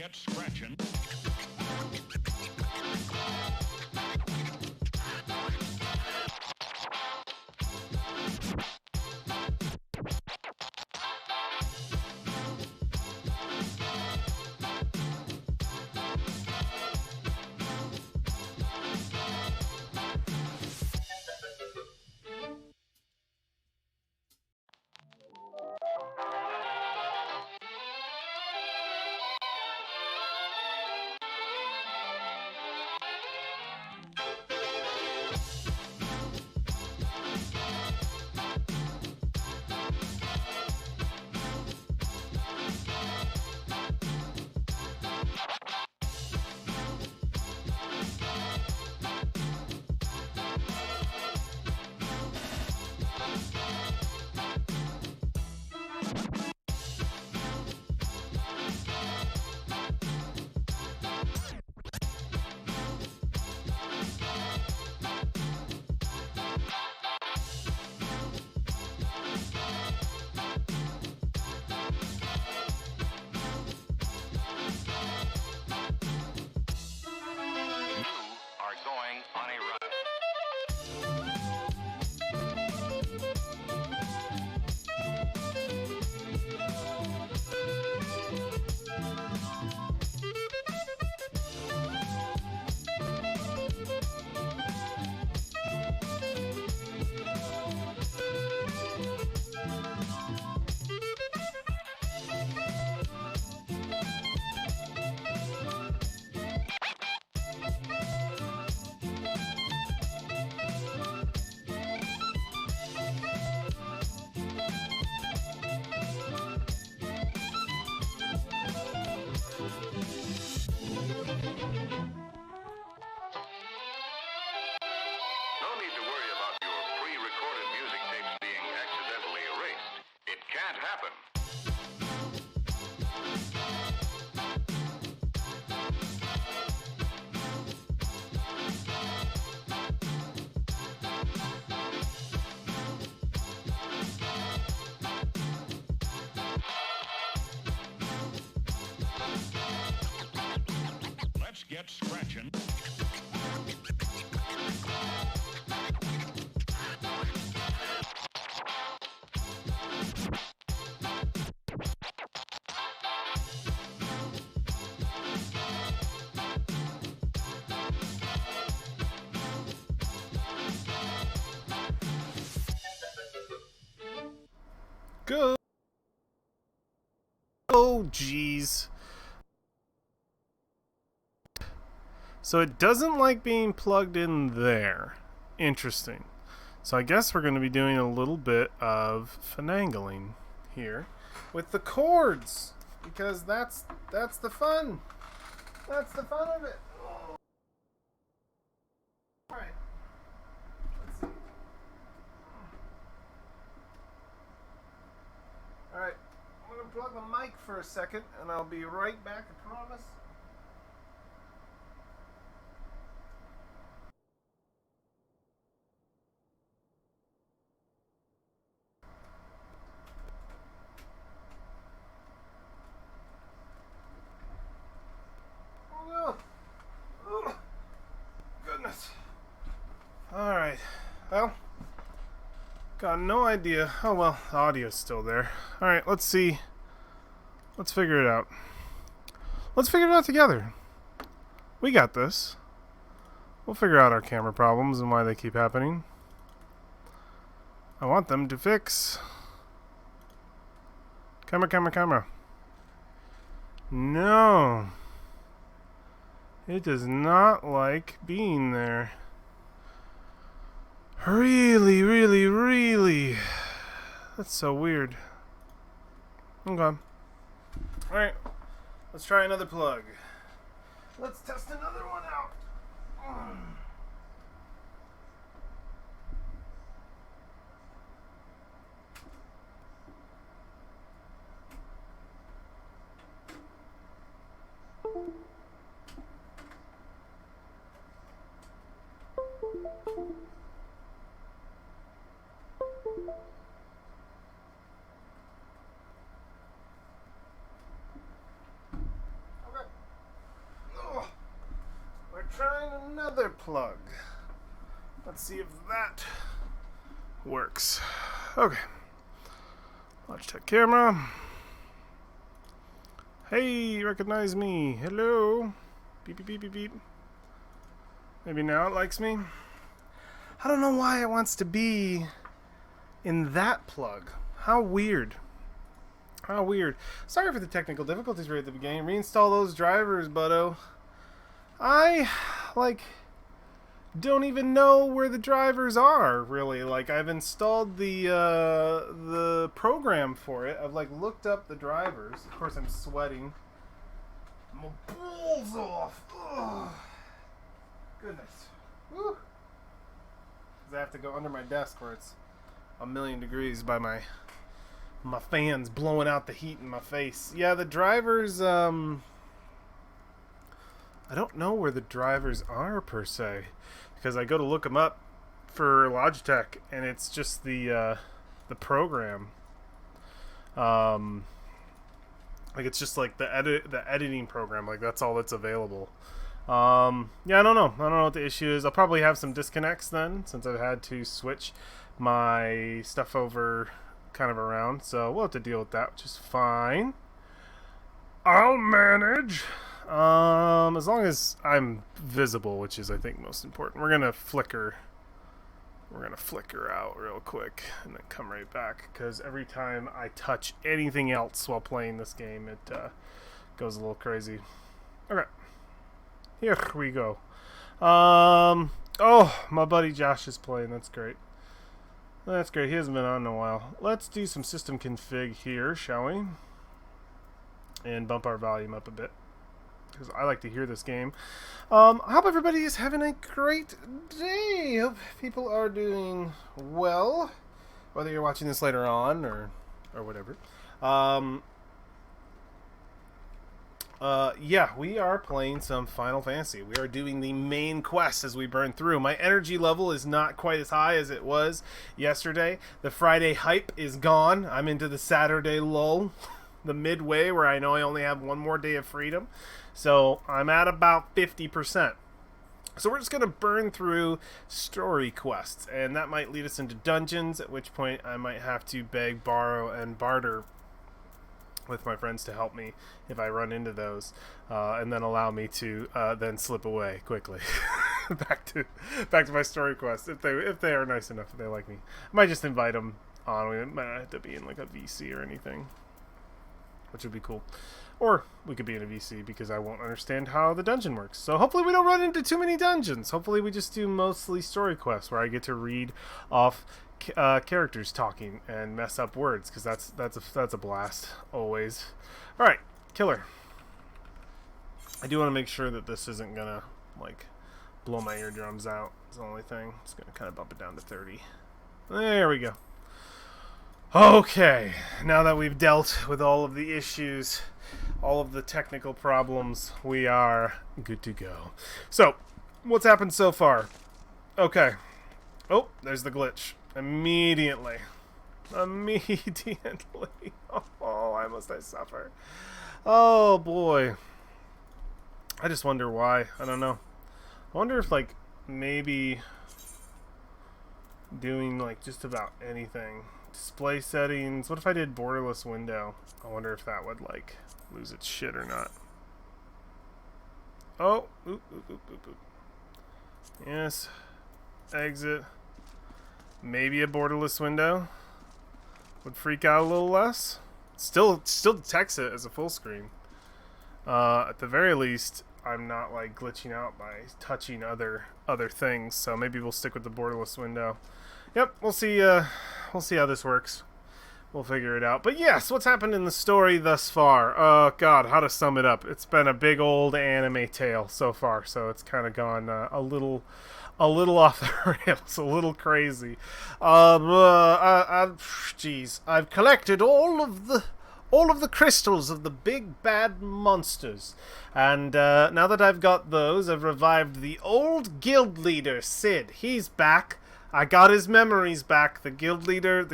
get scratching. Let's get scratching. Go. Oh, jeez. So it doesn't like being plugged in there. Interesting. So I guess we're going to be doing a little bit of finagling here with the cords, because that's the fun. That's the fun of it. Oh. All right. Let's see. All right. I'm going to plug the mic for a second, and I'll be right back, I promise. Oh, goodness. Alright. Well, got no idea. Oh well, the audio's still there. Alright, let's see. Let's figure it out. Let's figure it out together. We got this. We'll figure out our camera problems and why they keep happening. I want them to fix. Camera. No. It does not like being there. Really. That's so weird. Okay. Alright. Let's try another plug. Let's test another one out. Okay. other plug. Let's see if that works. Okay. Logitech camera. Hey, recognize me. Hello. Beep, beep, beep, beep, beep. Maybe now it likes me. I don't know why it wants to be in that plug. How weird. How weird. Sorry for the technical difficulties right at the beginning. Reinstall those drivers, buddo. I, don't even know where the drivers are, really. I've installed the program for it. I've, looked up the drivers. Of course, I'm sweating. My balls off. Ugh. Goodness. Woo. Because I have to go under my desk where it's 1,000,000 degrees by my fans blowing out the heat in my face. Yeah, the drivers, I don't know where the drivers are, per se. Because I go to look them up for Logitech, and it's just the program. It's just the editing program. That's all that's available. Yeah, I don't know. I don't know what the issue is. I'll probably have some disconnects then, since I've had to switch my stuff over kind of around. So we'll have to deal with that, which is fine. I'll manage. As long as I'm visible, which is, I think, most important. We're gonna flicker out real quick and then come right back, because every time I touch anything else while playing this game, it goes a little crazy. Okay, here we go. Oh, my buddy Josh is playing. That's great. That's great. He hasn't been on in a while. Let's do some system config here, shall we? And bump our volume up a bit, because I like to hear this game. I hope everybody is having a great day. Hope people are doing well, whether you're watching this later on or whatever. Yeah, we are playing some Final Fantasy. We are doing the main quest as we burn through. My energy level is not quite as high as it was yesterday. The Friday hype is gone. I'm into the Saturday lull, the midway where I know I only have one more day of freedom. So I'm at about 50%. So we're just going to burn through story quests, and that might lead us into dungeons, at which point I might have to beg, borrow, and barter with my friends to help me if I run into those, and then allow me to then slip away quickly back to my story quest if they are nice enough, if they like me. I might just invite them on. We might not have to be in a VC or anything, which would be cool. Or we could be in a VC, because I won't understand how the dungeon works. So hopefully we don't run into too many dungeons. Hopefully we just do mostly story quests where I get to read off characters talking and mess up words, because that's a blast always. All right, killer. I do want to make sure that this isn't gonna blow my eardrums out. It's the only thing. It's gonna kind of bump it down to 30. There we go. Okay, now that we've dealt with all of the issues, all of the technical problems, we are good to go. So, what's happened so far? Okay. Oh, there's the glitch. Immediately. Oh, why must I suffer? Oh, boy. I just wonder why. I don't know. I wonder if, maybe doing, just about anything. Display settings. What if I did borderless window? I wonder if that would, lose its shit or not. Oh. Oop, oop, oop, oop, oop. Yes. Exit. Maybe a borderless window would freak out a little less. Still detects it as a full screen. At the very least, I'm not glitching out by touching other things. So maybe we'll stick with the borderless window. Yep, we'll see. We'll see how this works. We'll figure it out. But yes, what's happened in the story thus far? Oh God, how to sum it up? It's been a big old anime tale so far. So it's kind of gone a little off the rails, a little crazy. Jeez, I've collected all of the crystals of the big bad monsters, and now that I've got those, I've revived the old guild leader, Sid. He's back. I got his memories back. The guild leader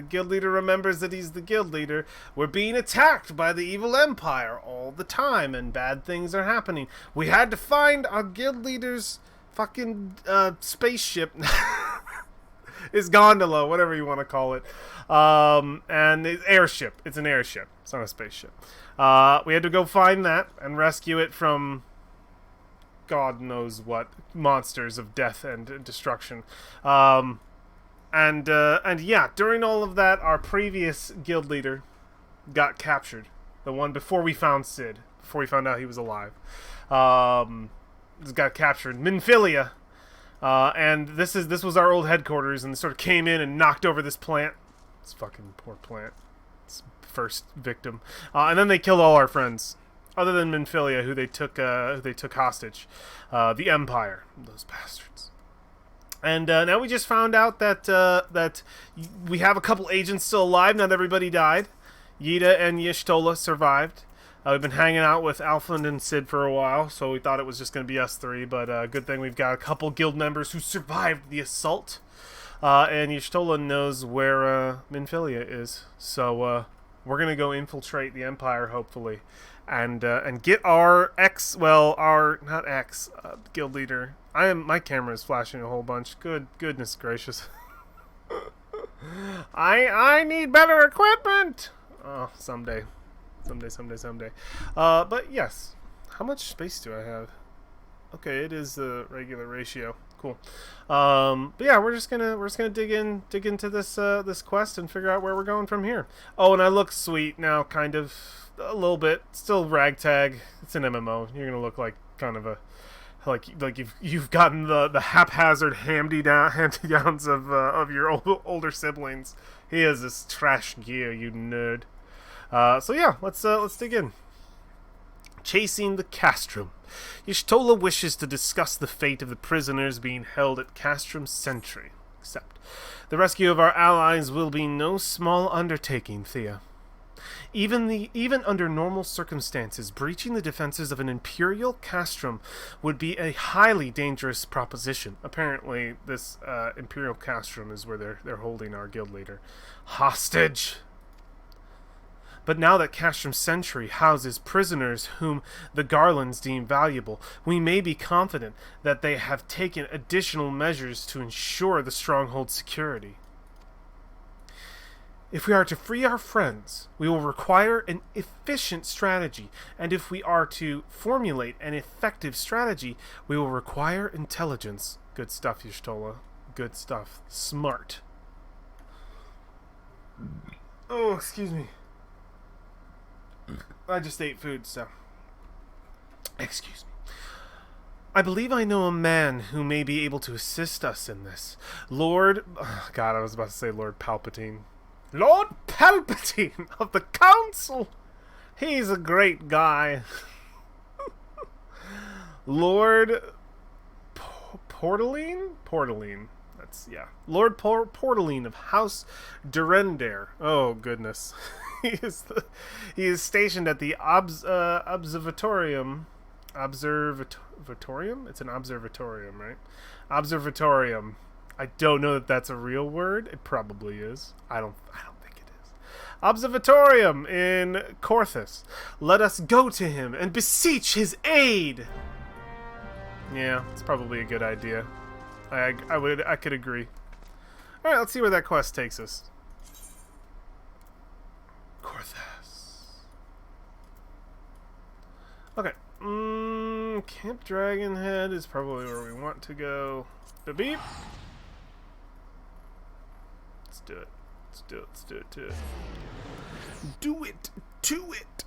remembers that he's the guild leader. We're being attacked by the evil empire all the time, and bad things are happening. We had to find our guild leader's fucking spaceship. His gondola, whatever you want to call it. And it's airship. It's an airship. It's not a spaceship. We had to go find that and rescue it from God knows what monsters of death and destruction. And yeah, during all of that, our previous guild leader got captured. The one before we found Sid, before we found out he was alive. Got captured. Minfilia. And this was our old headquarters, and sort of came in and knocked over this plant. This fucking poor plant. It's first victim. And then they killed all our friends, other than Minfilia, who they took hostage. The Empire, those bastards. And now we just found out that we have a couple agents still alive now that everybody died. Yida and Y'shtola survived. We've been hanging out with Alfland and Sid for a while, so we thought it was just going to be us three, but good thing we've got a couple guild members who survived the assault. And Y'shtola knows where Minfilia is, so we're going to go infiltrate the Empire, hopefully, and get our guild leader. My camera is flashing a whole bunch. Goodness gracious. I need better equipment! Oh, someday. But yes. How much space do I have? Okay, it is the regular ratio. Cool. But yeah, we're just gonna dig into this quest and figure out where we're going from here. Oh, and I look sweet now, kind of a little bit. Still ragtag. It's an MMO. You're gonna look like kind of a like you've gotten the haphazard hand-me-downs of your older siblings. He has this trash gear, you nerd. So yeah, let's dig in. Chasing the Castrum. Y'shtola wishes to discuss the fate of the prisoners being held at Castrum Sentry. Except, the rescue of our allies will be no small undertaking, Thea. Even under normal circumstances, breaching the defenses of an Imperial Castrum would be a highly dangerous proposition. Apparently, this Imperial Castrum is where they're holding our guild leader hostage. But now that Castrum Sentry houses prisoners whom the Garlands deem valuable, we may be confident that they have taken additional measures to ensure the stronghold's security. If we are to free our friends, we will require an efficient strategy, and if we are to formulate an effective strategy, we will require intelligence. Good stuff, Y'shtola. Good stuff. Smart. Oh, excuse me. I just ate food, so... Excuse me. I believe I know a man who may be able to assist us in this. Lord... Oh, God, I was about to say Lord Palpatine. Lord Palpatine of the Council! He's a great guy. Lord... Portaline? Portaline. That's, yeah. Lord Portaline of House Durendare. Oh, goodness. He is stationed at the observatorium. Observatorium? It's an observatorium, right? Observatorium. I don't know that that's a real word. It probably is. I don't think it is. Observatorium in Corthus. Let us go to him and beseech his aid. Yeah, it's probably a good idea. I could agree. All right, let's see where that quest takes us. Corthus. Okay. Camp Dragonhead is probably where we want to go. Beep. Let's do it. Do it to it.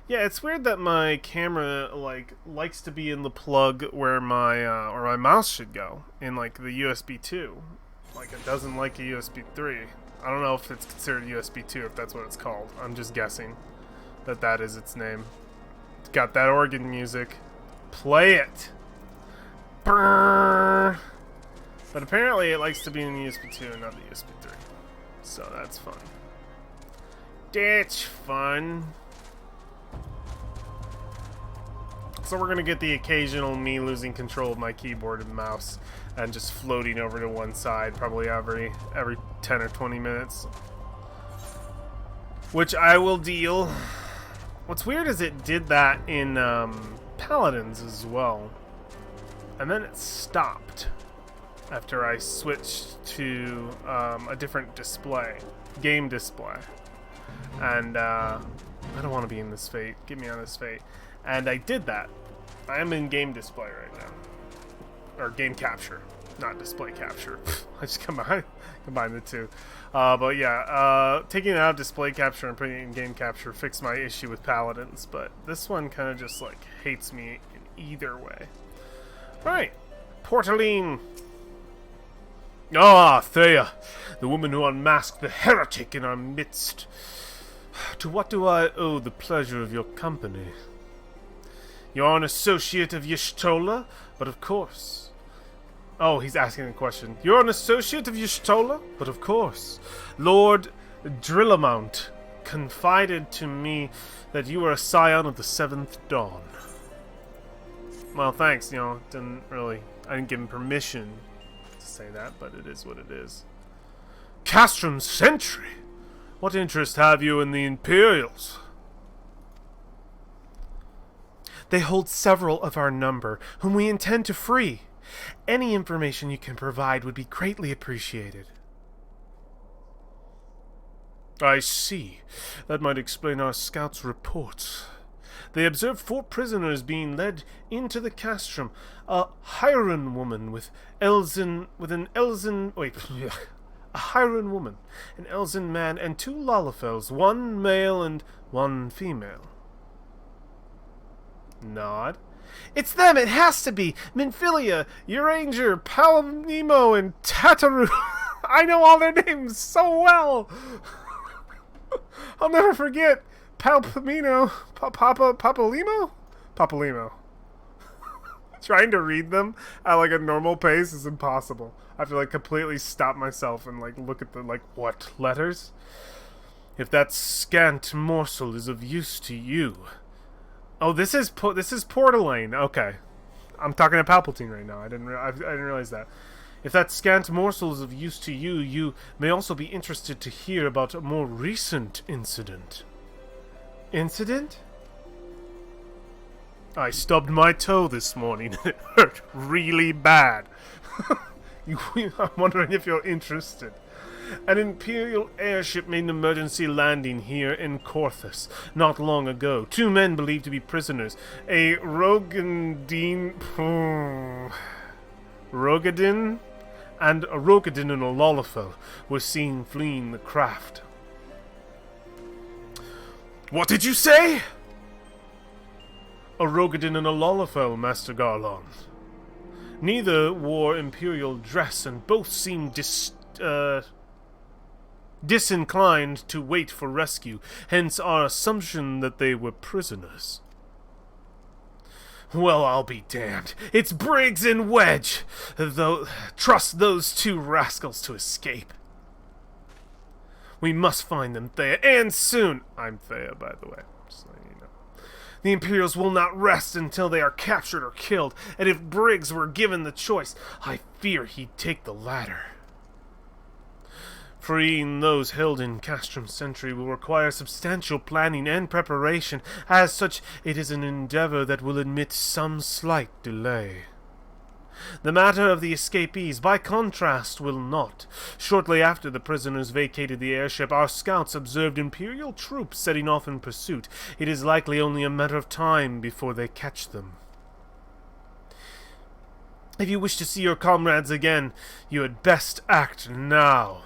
Yeah, it's weird that my camera likes to be in the plug where my mouse should go in the USB 2. It doesn't like a USB 3. I don't know if it's considered USB 2, if that's what it's called. I'm just guessing that is its name. It's got that organ music. Play it! Brrr. But apparently it likes to be in the USB 2 and not the USB 3. So that's fun. That's fun. So we're going to get the occasional me losing control of my keyboard and mouse and just floating over to one side probably every 10 or 20 minutes. Which I will deal. What's weird is it did that in paladins as well. And then it stopped after I switched to a different display, game display. And I don't want to be in this fate. Get me out of this fate. And I did that. I am in game display right now. Or game capture, not display capture. I just combine the two. But yeah, taking it out of display capture and putting it in game capture fixed my issue with paladins. But this one kind of just like hates me in either way. Alright, Portaline. Ah, Thea, the woman who unmasked the heretic in our midst. To what do I owe the pleasure of your company? You are an associate of Y'shtola, but of course. Oh, he's asking a question. You're an associate of Y'shtola, but of course. Lord Drillamount confided to me that you were a scion of the Seventh Dawn. Well, thanks, I didn't give him permission to say that, but it is what it is. Castrum Sentry? What interest have you in the Imperials? They hold several of our number, whom we intend to free. Any information you can provide would be greatly appreciated. I see. That might explain our scouts' reports. They observed 4 prisoners being led into the castrum. A Hiren woman a Hiren woman, an Elzen man, and 2 Lalafels, 1 male and 1 female. Nod. It's them, it has to be! Minfilia, Uranger, Palomnimo, and Tataru. I know all their names so well! I'll never forget Palpamino, Papalimo? Papalimo. Trying to read them at like a normal pace is impossible. I have to like completely stop myself and like look at the what letters? If that scant morsel is of use to you. Oh, this is Portaline. Okay, I'm talking to Palpatine right now. I didn't realize that. If that scant morsel is of use to you, you may also be interested to hear about a more recent incident. Incident? I stubbed my toe this morning. It hurt really bad. I'm wondering if you're interested. An Imperial airship made an emergency landing here in Corthus not long ago. 2 men believed to be prisoners. A Rogadin and a Lalafel were seen fleeing the craft. What did you say? A Rogadin and a Lalafel, Master Garlon. Neither wore Imperial dress, and both seemed disinclined to wait for rescue, hence our assumption that they were prisoners. Well, I'll be damned. It's Briggs and Wedge! Though, trust those 2 rascals to escape. We must find them, Thea, and soon! I'm Thea, by the way. Just letting you know. The Imperials will not rest until they are captured or killed, and if Briggs were given the choice, I fear he'd take the latter. Freeing those held in Castrum Sentry will require substantial planning and preparation. As such, it is an endeavor that will admit some slight delay. The matter of the escapees, by contrast, will not. Shortly after the prisoners vacated the airship, our scouts observed Imperial troops setting off in pursuit. It is likely only a matter of time before they catch them. If you wish to see your comrades again, you had best act now.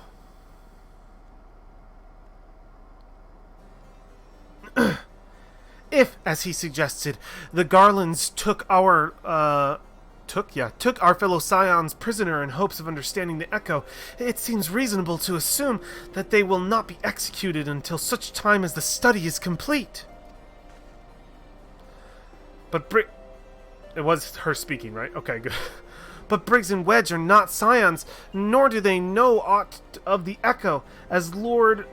If, as he suggested, the Garlands took our fellow scions prisoner in hopes of understanding the echo, it seems reasonable to assume that they will not be executed until such time as the study is complete. But it was her speaking, right? Okay, good. But Briggs and Wedge are not scions, nor do they know aught of the echo. As Lord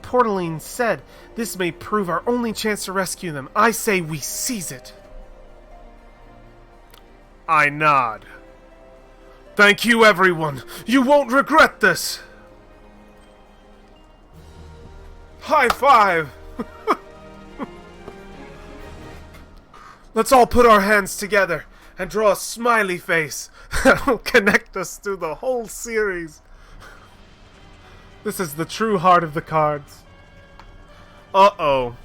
Portaline said, this may prove our only chance to rescue them. I say we seize it. I nod. Thank you, everyone. You won't regret this. High five. Let's all put our hands together and draw a smiley face that will connect us through the whole series. This is the true heart of the cards. Uh-oh.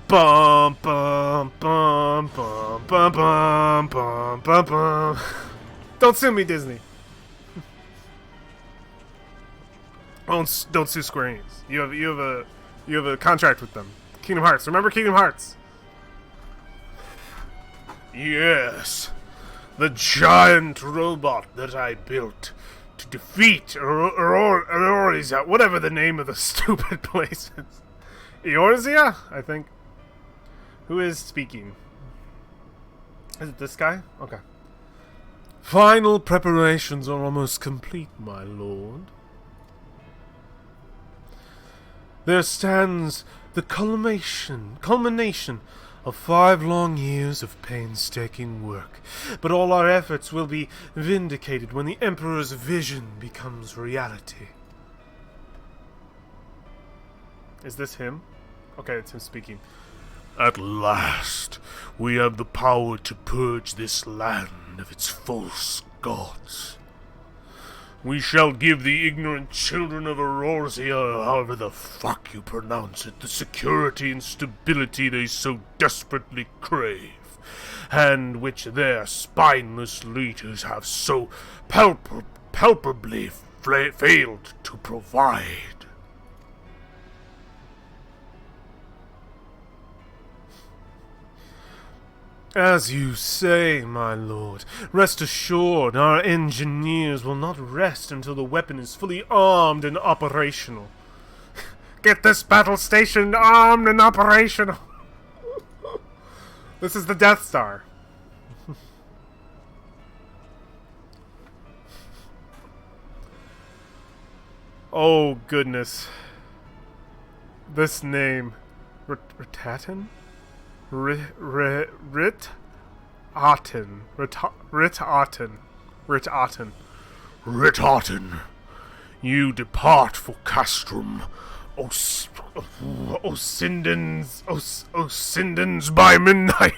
Bum bum bum bum bum bum bum bum bum. Don't sue me, Disney. Don't sue Square Enix. You have a contract with them. Kingdom Hearts. Remember Kingdom Hearts? Yes, the giant robot that I built to defeat Eorzea, whatever the name of the stupid place is. Eorzea, I think. Who is speaking? Is it this guy? Okay. Final preparations are almost complete, my lord. There stands the culmination of 5 long years of painstaking work, but all our efforts will be vindicated when the Emperor's vision becomes reality. Is this him? Okay, it's him speaking. At last, we have the power to purge this land of its false gods. We shall give the ignorant children of Eorzea, however the fuck you pronounce it, the security and stability they so desperately crave, and which their spineless leaders have so palpably failed to provide. As you say, my lord, rest assured our engineers will not rest until the weapon is fully armed and operational. Get this battle station armed and operational! This is the Death Star. Oh, goodness. This name. Ritaten? Ritaten, you depart for Castrum, Osindens by midnight.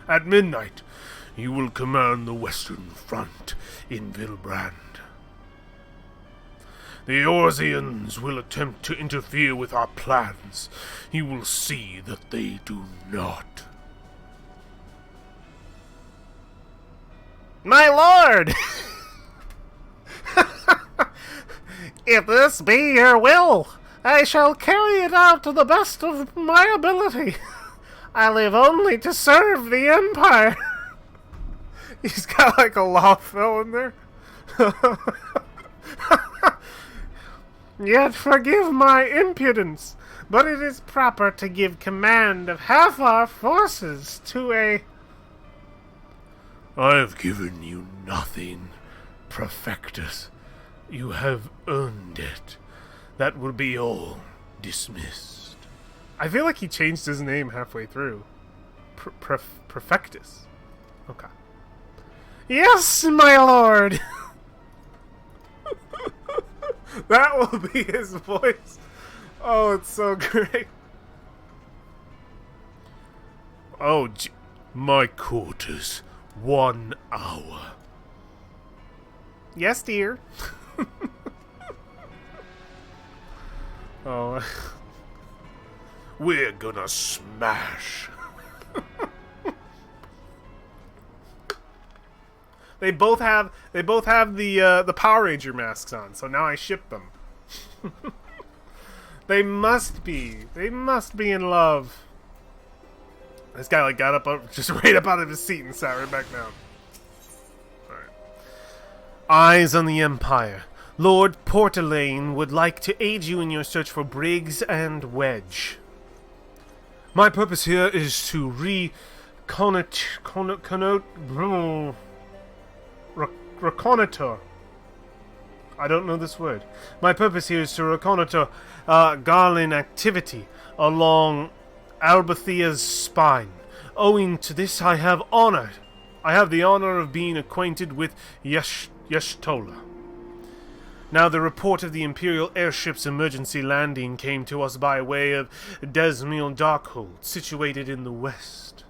At midnight, you will command the Western Front in Vilbrand. The Eorzeans will attempt to interfere with our plans. You will see that they do not. My lord! If this be your will, I shall carry it out to the best of my ability. I live only to serve the Empire. He's got like a law fill in there. Yet forgive my impudence, but it is proper to give command of half our forces to a... I have given you nothing, Prefectus. You have earned it. That will be all dismissed. I feel like he changed his name halfway through. Prefectus. Okay. Yes, my lord! That will be his voice. Oh, it's so great. Oh, my quarters. 1 hour. Yes, dear. Oh. We're gonna smash. They both have the Power Ranger masks on, so now I ship them. They must be in love. This guy like got up just right up out of his seat and sat right back down. Alright. Eyes on the Empire. Lord Portelaine would like to aid you in your search for Briggs and Wedge. My purpose here is to reconnoiter. I don't know this word. My purpose here is to reconnoiter Garland activity along Albathea's spine. Owing to this, I have the honor of being acquainted with Yeshtola. Now, the report of the Imperial airship's emergency landing came to us by way of Desmil Darkhold, situated in the west.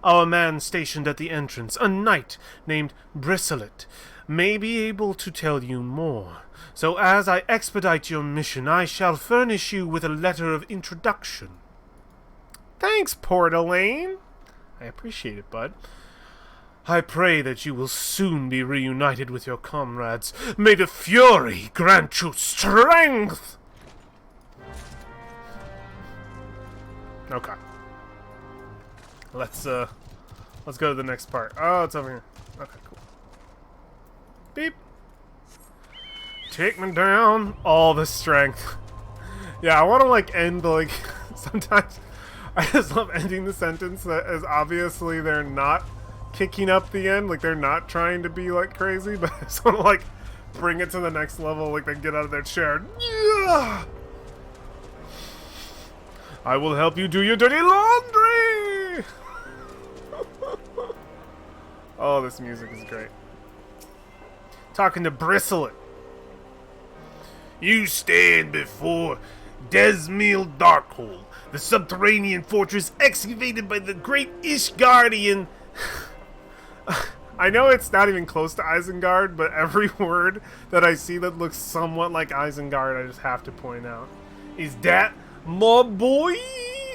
Our man stationed at the entrance, a knight named Bristlet, may be able to tell you more. So as I expedite your mission, I shall furnish you with a letter of introduction. Thanks, Port Elaine. I appreciate it, bud. I pray that you will soon be reunited with your comrades. May the Fury grant you strength! Okay. Let's go to the next part. Oh, it's over here. Okay, cool. Beep. Take me down. All the strength. Yeah, I want to, like, end, like, sometimes I just love ending the sentence that is obviously they're not kicking up the end, like they're not trying to be like crazy, but I just want to like bring it to the next level, like they get out of their chair. Yeah! I will help you do your dirty laundry! Oh, this music is great. Talking to Bristlet. You stand before Desmil Darkhold, the subterranean fortress excavated by the great Ishgardian. I know it's not even close to Isengard, but every word that I see that looks somewhat like Isengard, I just have to point out. Is that my boy?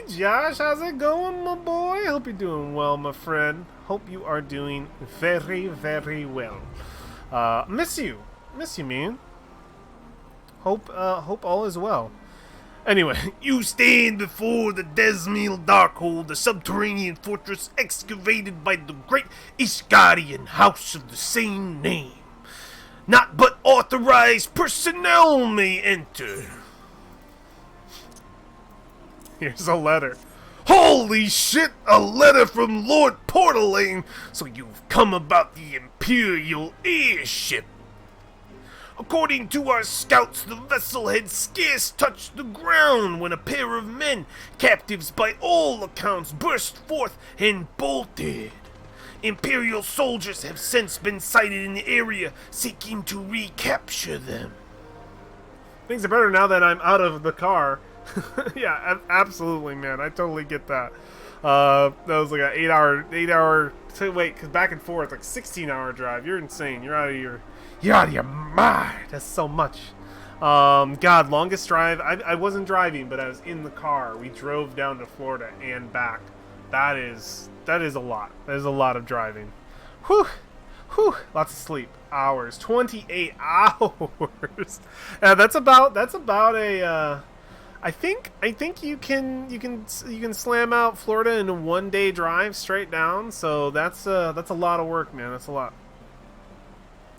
Josh, how's it going, my boy? Hope you're doing well, my friend. Hope you are doing very, very well. Miss you, man. Hope all is well. Anyway, you stand before the Desmil Darkhold, the subterranean fortress excavated by the great Ishgardian house of the same name. Not but authorized personnel may enter. Here's a letter. Holy shit, a letter from Lord Portalane! So you've come about the Imperial airship. According to our scouts, the vessel had scarce touched the ground when a pair of men, captives by all accounts, burst forth and bolted. Imperial soldiers have since been sighted in the area, seeking to recapture them. Things are better now that I'm out of the car. Yeah, absolutely, man. I totally get that. That was like an 8 hour, wait, cause back and forth, like 16-hour drive. You're insane. You're out of your mind. That's so much. God, longest drive. I wasn't driving, but I was in the car. We drove down to Florida and back. That is a lot. That is a lot of driving. Whew. Lots of sleep. Hours. 28 hours. That's about a. I think you can slam out Florida in a 1-day drive straight down. So that's a lot of work, man. That's a lot.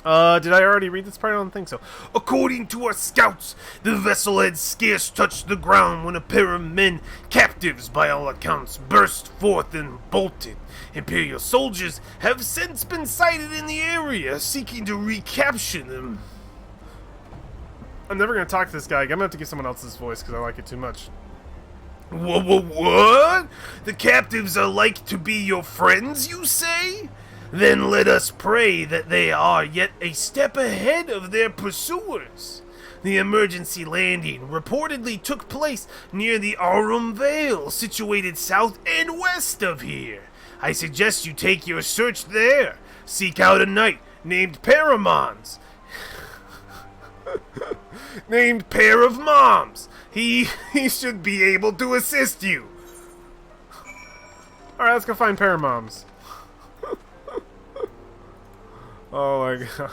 Did I already read this part? I don't think so. According to our scouts, the vessel had scarce touched the ground when a pair of men, captives by all accounts, burst forth and bolted. Imperial soldiers have since been sighted in the area, seeking to recapture them. I'm never going to talk to this guy. I'm going to have to get someone else's voice because I like it too much. What? The captives are like to be your friends, you say? Then let us pray that they are yet a step ahead of their pursuers. The emergency landing reportedly took place near the Aurum Vale, situated south and west of here. I suggest you take your search there. Seek out a knight named Paramons. Named Pair of Moms. He should be able to assist you. Alright, let's go find Paramoms. Oh my gosh.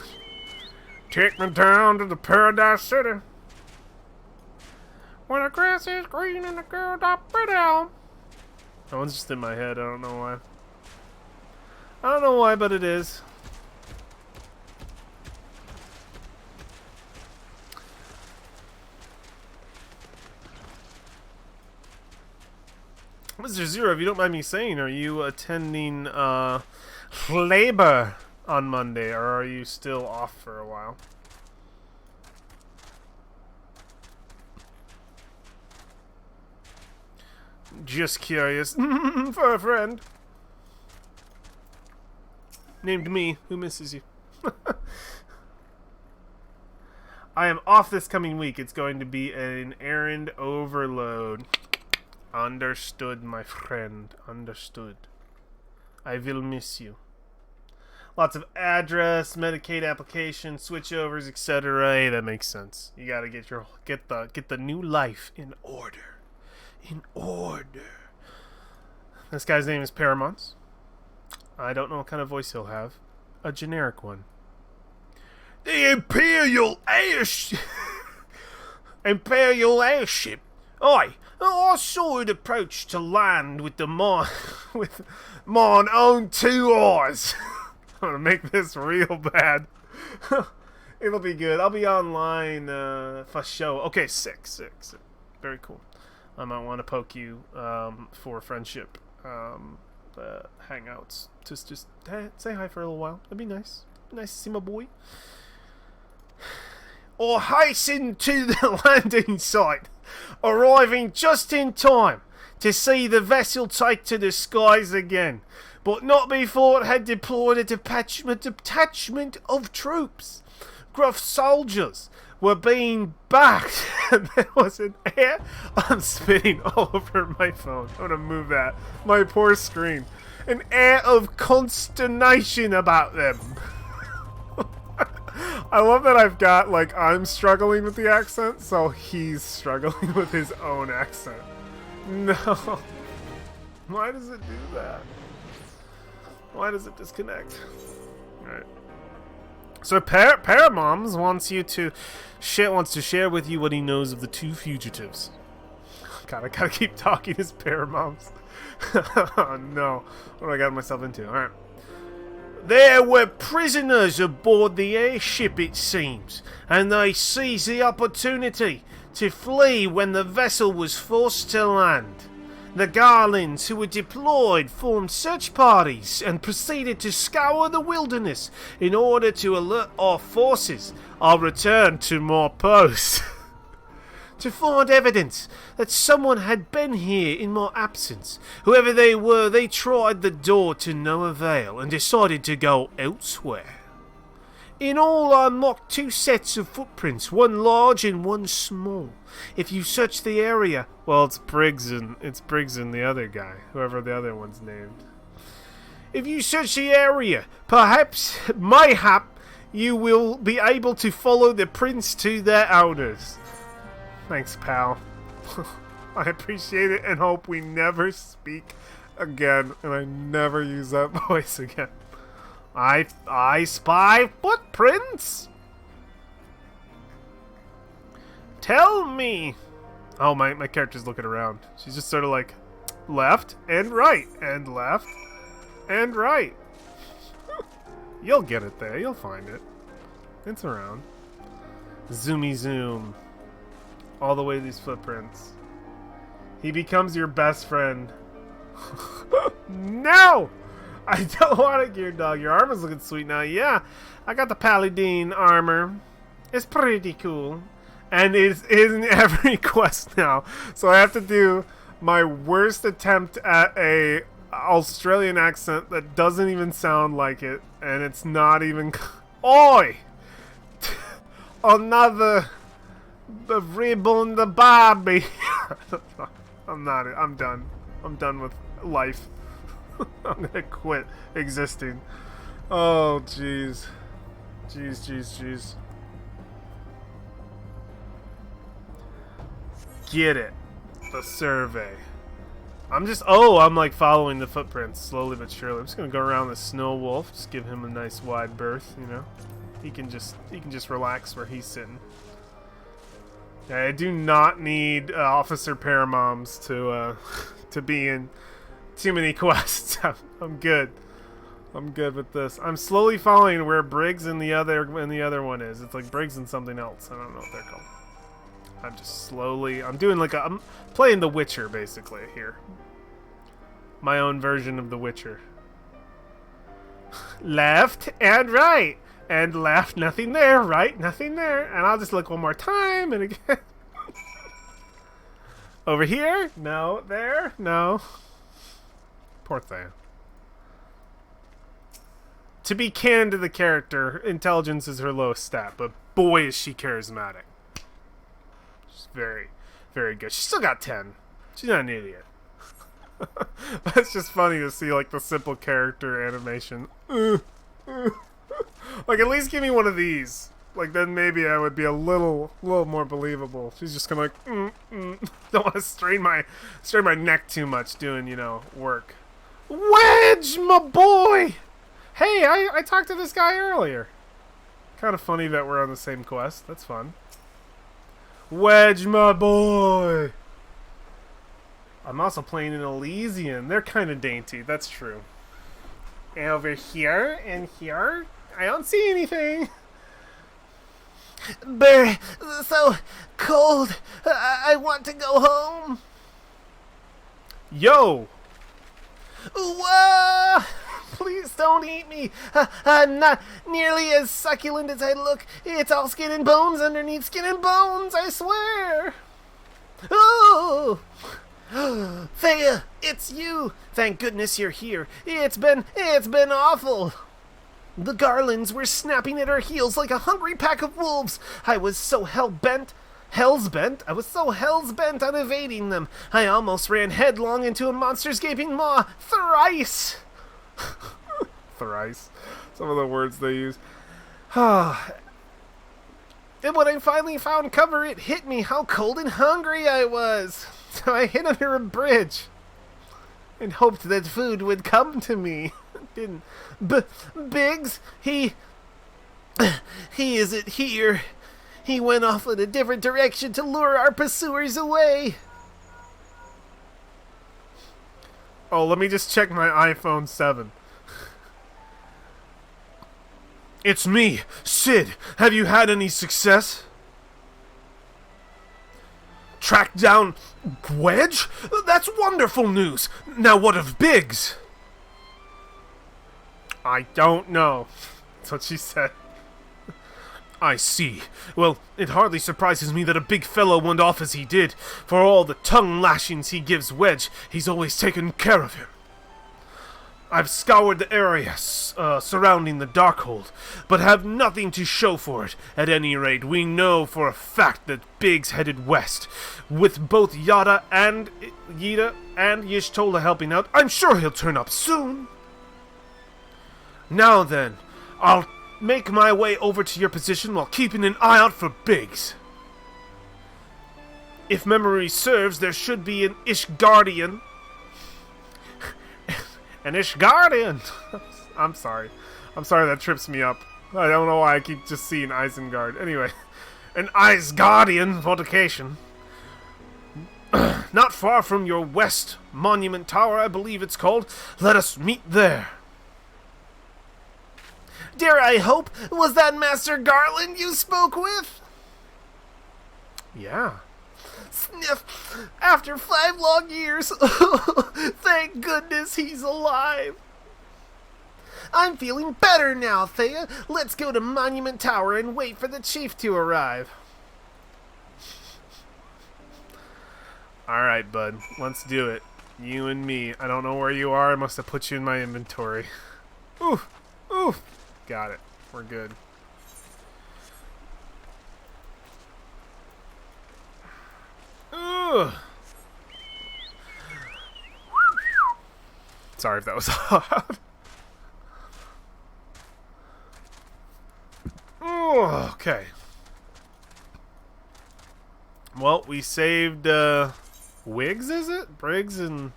Take me down to the Paradise City. When the grass is green and the girl not pretty. That one's just in my head, I don't know why. I don't know why, but it is. Mr. Zero, if you don't mind me saying, are you attending labor on Monday, or are you still off for a while? Just curious. For a friend. Named me. Who misses you? I am off this coming week. It's going to be an errand overload. Understood, my friend. Understood. I will miss you. Lots of address, Medicaid application, switchovers, etc. Hey, that makes sense. You gotta get the new life in order. In order. This guy's name is Paramount. I don't know what kind of voice he'll have. A generic one. The Imperial Airship. Imperial Airship. I saw it approach to land with with mine own two eyes. I'm gonna make this real bad. It'll be good. I'll be online for show. Okay, sick. Very cool. I might want to poke you for friendship hangouts. Just say hi for a little while. That'd be nice. Nice to see my boy. Or hasten to the landing site, arriving just in time to see the vessel take to the skies again, but not before it had deployed a detachment of troops. Gruff soldiers were being backed, and there was an air. I'm spitting all over my phone. I'm gonna move that. My poor screen. An air of consternation about them. I love that I've got, like, I'm struggling with the accent, so he's struggling with his own accent. No. Why does it do that? Why does it disconnect? Alright. So Paramoms wants to share with you what he knows of the two fugitives. God, I gotta keep talking as Paramoms. Oh no. What I got myself into? Alright. There were prisoners aboard the airship, it seems, and they seized the opportunity to flee when the vessel was forced to land. The Garlands, who were deployed, formed search parties and proceeded to scour the wilderness in order to alert our forces. I'll return to more posts. To find evidence that someone had been here in my absence. Whoever they were, they tried the door to no avail and decided to go elsewhere. In all, I marked 2 sets of footprints, one large and one small. If you search the area, well, it's Briggs and the other guy, whoever the other one's named. If you search the area, mayhap, you will be able to follow the prints to their owners. Thanks, pal. I appreciate it and hope we never speak again and I never use that voice again. I spy footprints. Tell me. Oh, my character's looking around. She's just sort of like left and right and left and right. You'll get it there. You'll find it. It's around. Zoomy zoom. All the way to these footprints. He becomes your best friend. No! I don't want a gear dog. Your armor's looking sweet now. Yeah, I got the Paladin armor. It's pretty cool. And it's in every quest now. So I have to do my worst attempt at a Australian accent that doesn't even sound like it. And it's not even... Oi! Another... The ribbon, the Barbie. I'm done. I'm done with life. I'm gonna quit existing. Oh, jeez. Jeez. Get it. The survey. I'm like following the footprints slowly but surely. I'm just gonna go around the snow wolf. Just give him a nice wide berth, you know. He can just relax where he's sitting. I do not need Officer Paramoms to be in too many quests. I'm good. I'm good with this. I'm slowly following where Briggs and the other one is. It's like Briggs and something else. I don't know what they're called. I'm just slowly. I'm playing The Witcher basically here. My own version of The Witcher. Left and right. And left, nothing there. Right, nothing there. And I'll just look one more time and again. Over here? No. There? No. Poor thing. To be candid to the character, intelligence is her lowest stat, but boy is she charismatic. She's very, very good. She's still got 10. She's not an idiot. That's just funny to see, like, the simple character animation. Like, at least give me one of these. Like, then maybe I would be a little more believable. She's just gonna like, Don't want to strain my neck too much doing, you know, work. Wedge, my boy! Hey, I talked to this guy earlier. Kind of funny that we're on the same quest. That's fun. Wedge, my boy! I'm also playing an Elysian. They're kind of dainty, that's true. And over here, and here, I don't see anything. Brr, so cold. I want to go home. Yo! Whoa! Please don't eat me. I'm not nearly as succulent as I look. It's all skin and bones underneath skin and bones, I swear. Oh! Thea, it's you. Thank goodness you're here. It's been awful. The Garlands were snapping at our heels like a hungry pack of wolves. I was so hell-bent on evading them. I almost ran headlong into a monster's gaping maw thrice. Thrice. Some of the words they use. And when I finally found cover, it hit me how cold and hungry I was. So I hid under a bridge and hoped that food would come to me. Didn't. Biggs, he isn't here. He went off in a different direction to lure our pursuers away. Oh, let me just check my iPhone 7. It's me, Sid. Have you had any success? Tracked down Wedge? That's wonderful news. Now what of Biggs? I don't know. That's what she said. I see. Well, it hardly surprises me that a big fellow went off as he did. For all the tongue lashings he gives Wedge, he's always taken care of him. I've scoured the area surrounding the Darkhold, but have nothing to show for it. At any rate, we know for a fact that Biggs headed west. With both Yida and Y'shtola helping out, I'm sure he'll turn up soon. Now then, I'll make my way over to your position while keeping an eye out for Biggs. If memory serves, there should be an Ishgardian. An Ishgardian! I'm sorry. That trips me up. I don't know why I keep just seeing Isengard. Anyway, an Isgardian fortification. Not far from your West Monument Tower, I believe it's called. Let us meet there. Dare I hope, was that Master Garland you spoke with? Yeah. Sniff! After 5 long years, thank goodness he's alive. I'm feeling better now, Thea. Let's go to Monument Tower and wait for the chief to arrive. Alright, bud. Let's do it. You and me. I don't know where you are. I must have put you in my inventory. Oof. Oof. Got it. We're good. Ugh. Sorry if that was loud. Okay. Well, we saved Wiggs, is it? Briggs and...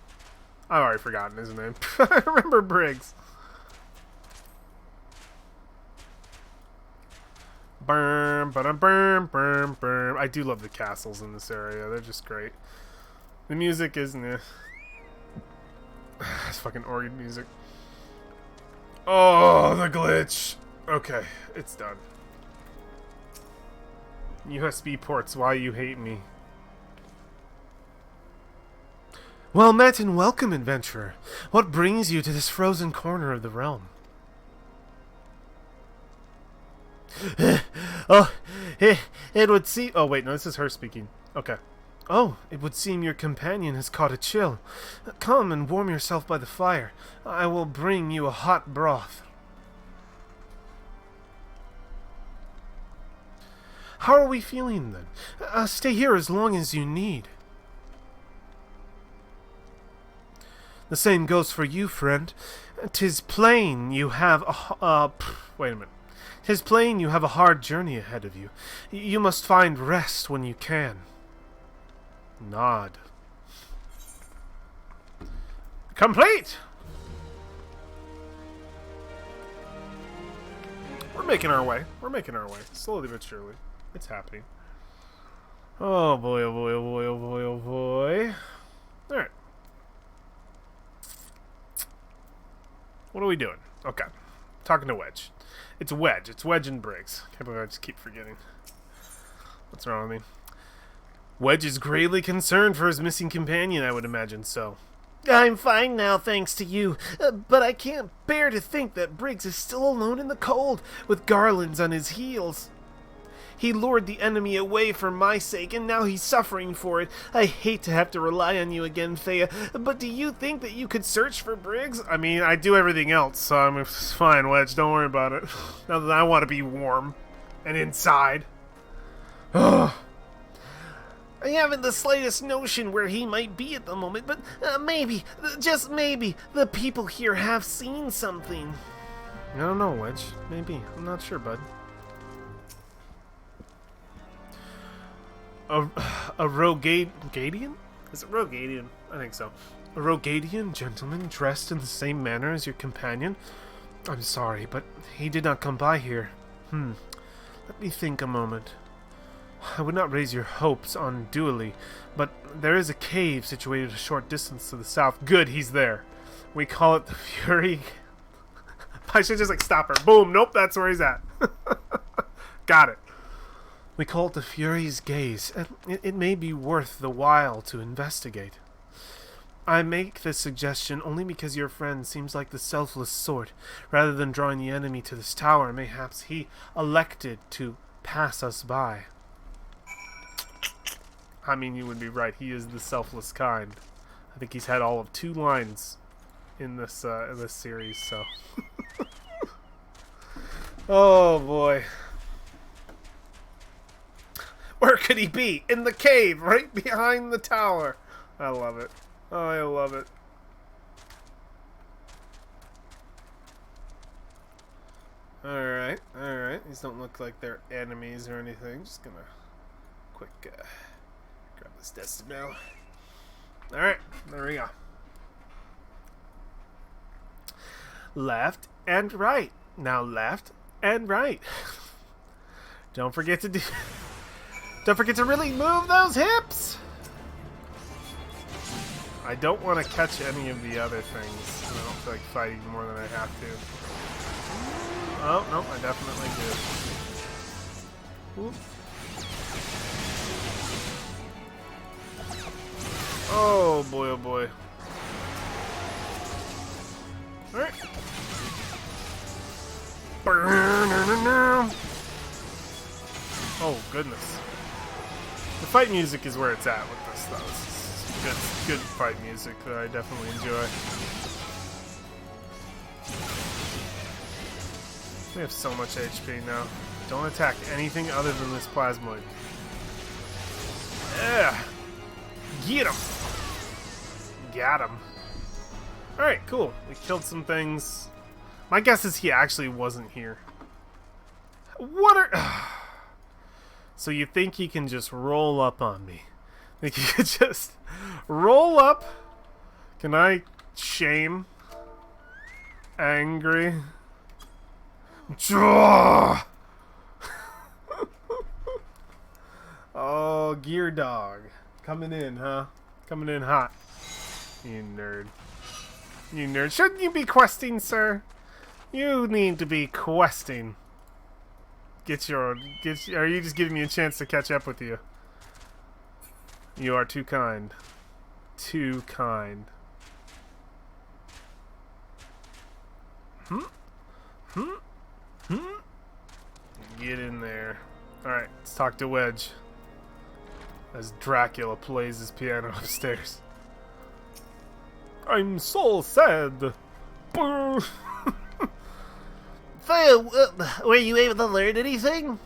I've already forgotten his name. I remember Briggs. Burm, burm, burm, burm. I do love the castles in this area. They're just great. The music isn't it? It's fucking organ music. Oh, the glitch. Okay, it's done. USB ports, why you hate me. Well met and welcome, adventurer. What brings you to this frozen corner of the realm? It would seem... Oh, wait, no, this is her speaking. Okay. Oh, it would seem your companion has caught a chill. Come and warm yourself by the fire. I will bring you a hot broth. How are we feeling, then? Stay here as long as you need. The same goes for you, friend. 'Tis plain you have wait a minute. 'Tis plain you have a hard journey ahead of you. You must find rest when you can. Nod. Complete! We're making our way. We're making our way. Slowly but surely. It's happening. Oh boy, oh boy, oh boy, oh boy, oh boy. Alright. What are we doing? Okay. Talking to Wedge. It's Wedge. It's Wedge and Briggs. Can't believe I just keep forgetting. What's wrong with me? Wedge is greatly concerned for his missing companion, I would imagine so. I'm fine now, thanks to you. But I can't bear to think that Briggs is still alone in the cold, with garlands on his heels. He lured the enemy away for my sake, and now he's suffering for it. I hate to have to rely on you again, Thea, but do you think that you could search for Briggs? I mean, I do everything else, so it's fine, Wedge. Don't worry about it. Now that I want to be warm and inside. Ugh. I haven't the slightest notion where he might be at the moment, but maybe, just maybe, the people here have seen something. I don't know, Wedge. Maybe. I'm not sure, bud. A Rogadian? Is it Rogadian? I think so. A Rogadian gentleman dressed in the same manner as your companion? I'm sorry, but he did not come by here. Let me think a moment. I would not raise your hopes unduly, but there is a cave situated a short distance to the south. Good, he's there. We call it the Fury. I should just stop her. Boom, nope, that's where he's at. Got it. We call it the Fury's Gaze, and it may be worth the while to investigate. I make this suggestion only because your friend seems like the selfless sort. Rather than drawing the enemy to this tower, mayhaps he elected to pass us by. I mean, you would be right. He is the selfless kind. I think he's had all of 2 lines in this series, so. Oh, boy. Where could he be? In the cave, right behind the tower. I love it. Oh, I love it. Alright, alright. These don't look like they're enemies or anything. Just gonna quick grab this decibel. Alright, there we go. Left and right. Now left and right. Don't forget to really move those hips. I don't want to catch any of the other things. I don't feel like fighting more than I have to. Oh, no, I definitely do. Oop. Oh boy, oh boy. Alright. Oh, goodness. The fight music is where it's at with this, though. This is good fight music that I definitely enjoy. We have so much HP now. Don't attack anything other than this plasmoid. Yeah. Get him. Got him. Alright, cool. We killed some things. My guess is he actually wasn't here. What are... So you think he can just roll up on me? Think he could just roll up? Can I shame? Angry? Draw! Oh, Gear Dog. Coming in, huh? Coming in hot. You nerd. You nerd. Shouldn't you be questing, sir? You need to be questing. Are you just giving me a chance to catch up with you? You are too kind. Too kind. Get in there. Alright, let's talk to Wedge. As Dracula plays his piano upstairs. I'm so sad. Thea, were you able to learn anything?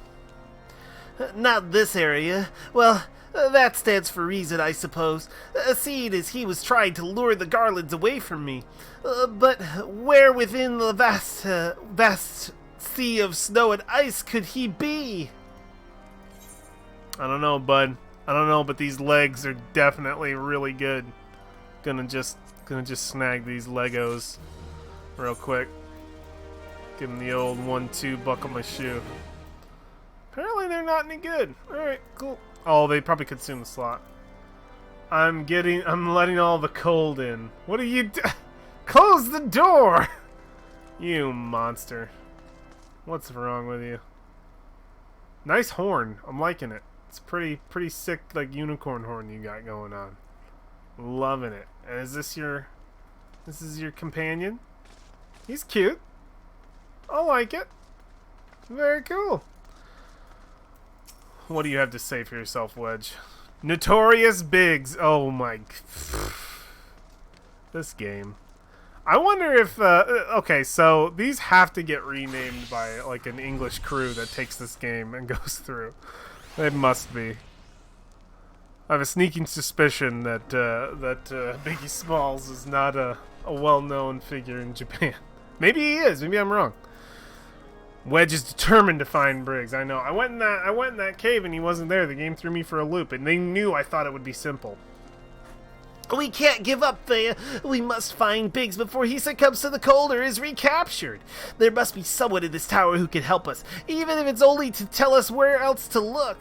Not this area. Well, That stands for reason, I suppose, seeing as he was trying to lure the garlands away from me. But where within the vast sea of snow and ice could he be? I don't know, bud. I don't know, but these legs are definitely really good. Gonna just snag these Legos real quick. Give them the old 1-2 buckle my shoe. Apparently they're not any good. Alright, cool. Oh, they probably consume the slot. I'm letting all the cold in. What are you Close the door! You monster. What's wrong with you? Nice horn. I'm liking it. It's pretty sick, like, unicorn horn you got going on. Loving it. And is this your companion? He's cute. I like it. Very cool. What do you have to say for yourself, Wedge? Notorious Biggs. Oh my. This game. I wonder if, okay, so these have to get renamed by, like, an English crew that takes this game and goes through. They must be. I have a sneaking suspicion that Biggie Smalls is not a well-known figure in Japan. Maybe he is. Maybe I'm wrong. Wedge is determined to find Briggs. I know. I went in that cave and he wasn't there. The game threw me for a loop, and they knew I thought it would be simple. We can't give up, Thea. We must find Biggs before he succumbs to the cold or is recaptured. There must be someone in this tower who can help us, even if it's only to tell us where else to look.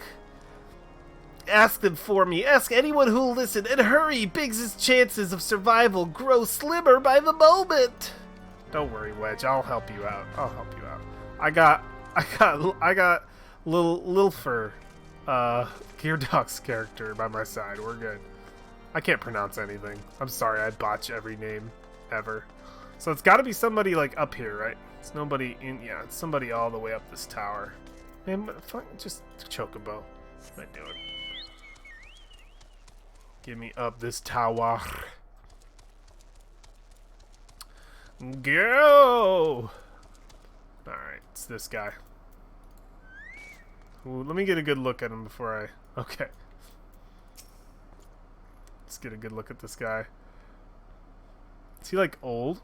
Ask them for me. Ask anyone who'll listen. And hurry, Biggs' chances of survival grow slimmer by the moment. Don't worry, Wedge. I'll help you out. I got Lil Fur, Geardog's character by my side. We're good. I can't pronounce anything. I'm sorry, I botch every name ever. So it's got to be somebody like up here, right? It's nobody in. Yeah, it's somebody all the way up this tower. Man, just Chocobo. What am I doing? Get me up this tower. Go! Alright, it's this guy. Ooh, let me get a good look at him before I... Okay. Let's get a good look at this guy. Is he, like, old?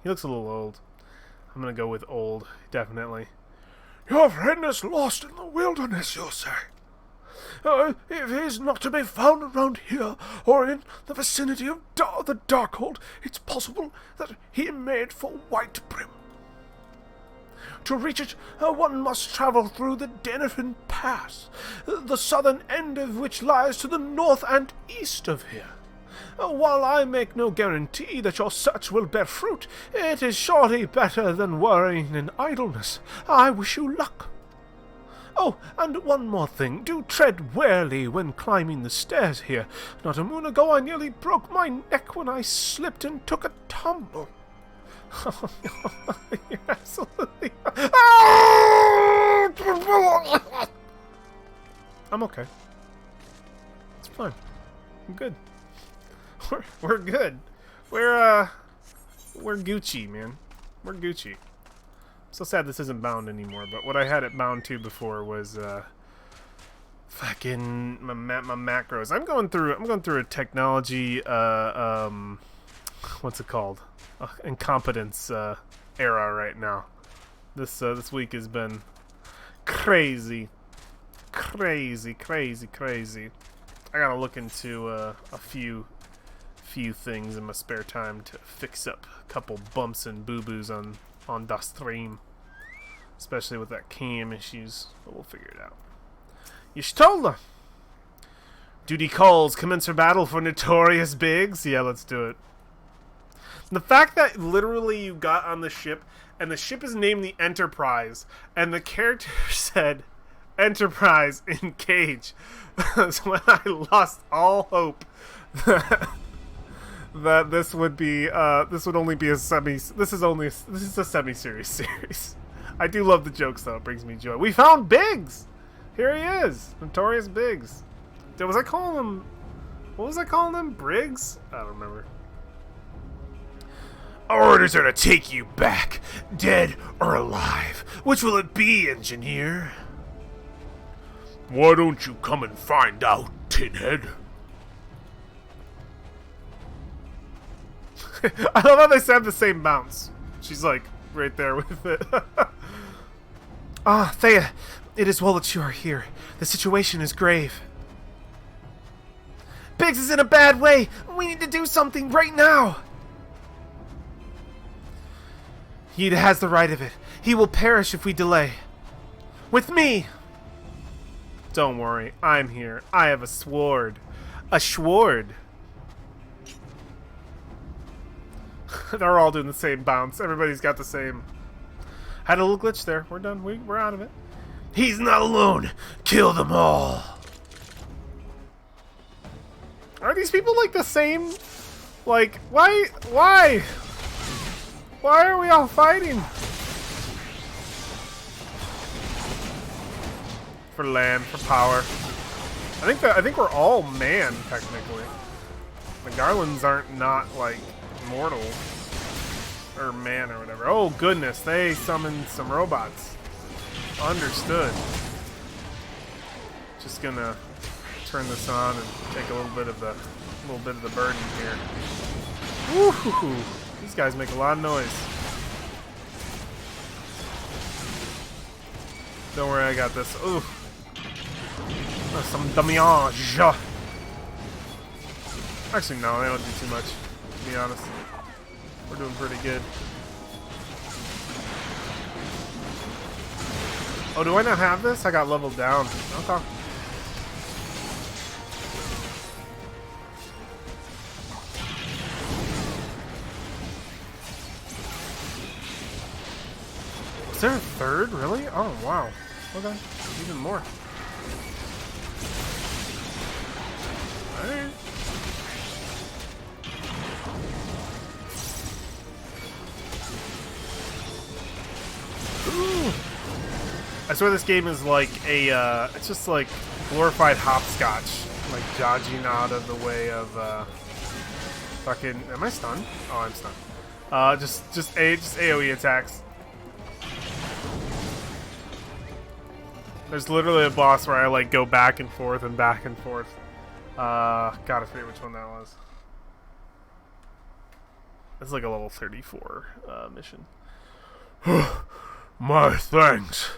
He looks a little old. I'm gonna go with old, definitely. Your friend is lost in the wilderness, you say? If he's not to be found around here, or in the vicinity of the Darkhold, it's possible that he made for White Brim. To reach it, one must travel through the Denifin Pass, the southern end of which lies to the north and east of here. While I make no guarantee that your search will bear fruit, it is surely better than worrying in idleness. I wish you luck. Oh, and one more thing. Do tread warily when climbing the stairs here. Not a moon ago I nearly broke my neck when I slipped and took a tumble. Oh, no, you're absolutely... I'm okay. It's fine. I'm good. We're good. We're Gucci, man. We're Gucci. So sad this isn't bound anymore, but what I had it bound to before was fucking my macros. I'm going through a technology what's it called? Incompetence era right now. This week has been crazy. I gotta look into a few things in my spare time to fix up a couple bumps and boo-boos on the stream, especially with that cam issues, but we'll figure it out. Y'shtola! Duty calls, commence for battle for Notorious Biggs. Yeah, let's do it. The fact that literally you got on the ship, and the ship is named the Enterprise, and the character said Enterprise in Cage, was when I lost all hope that this would be this would only be a this is a semi-serious series. I do love the jokes though, it brings me joy. We found Biggs! Here he is! Notorious Biggs. What was I calling him? Briggs? I don't remember. Our orders are to take you back, dead or alive. Which will it be, engineer? Why don't you come and find out, Tinhead? I love how they have the same bounce. She's like right there with it. Ah, Thea, it is well that you are here. The situation is grave. Biggs is in a bad way. We need to do something right now. He has the right of it. He will perish if we delay. With me. Don't worry, I'm here. I have a sword. A sword. They're all doing the same bounce. Everybody's got the same. Had a little glitch there. We're done. We're out of it. He's not alone. Kill them all. Are these people like the same? Like, why? Why? Why are we all fighting? For land, for power. I think we're all man technically. The Garlands aren't not like mortal or man or whatever. Oh goodness, they summoned some robots. Understood. Just gonna turn this on and take a little bit of the burden here. Woo-hoo-hoo. These guys make a lot of noise. Don't worry, I got this. Ooh. Some damage. Actually, no, they don't do too much, to be honest. We're doing pretty good. Oh, do I not have this? I got leveled down. Okay. Is there a third? Really? Oh, wow. Okay. Even more. Alright. Ooh. I swear this game is like a, it's just like glorified hopscotch. Like dodging out of the way of, fucking, am I stunned? Oh, I'm stunned. Just AoE attacks. There's literally a boss where I like go back and forth and back and forth. God, I forget which one that was. It's like a level 34 mission. My thanks.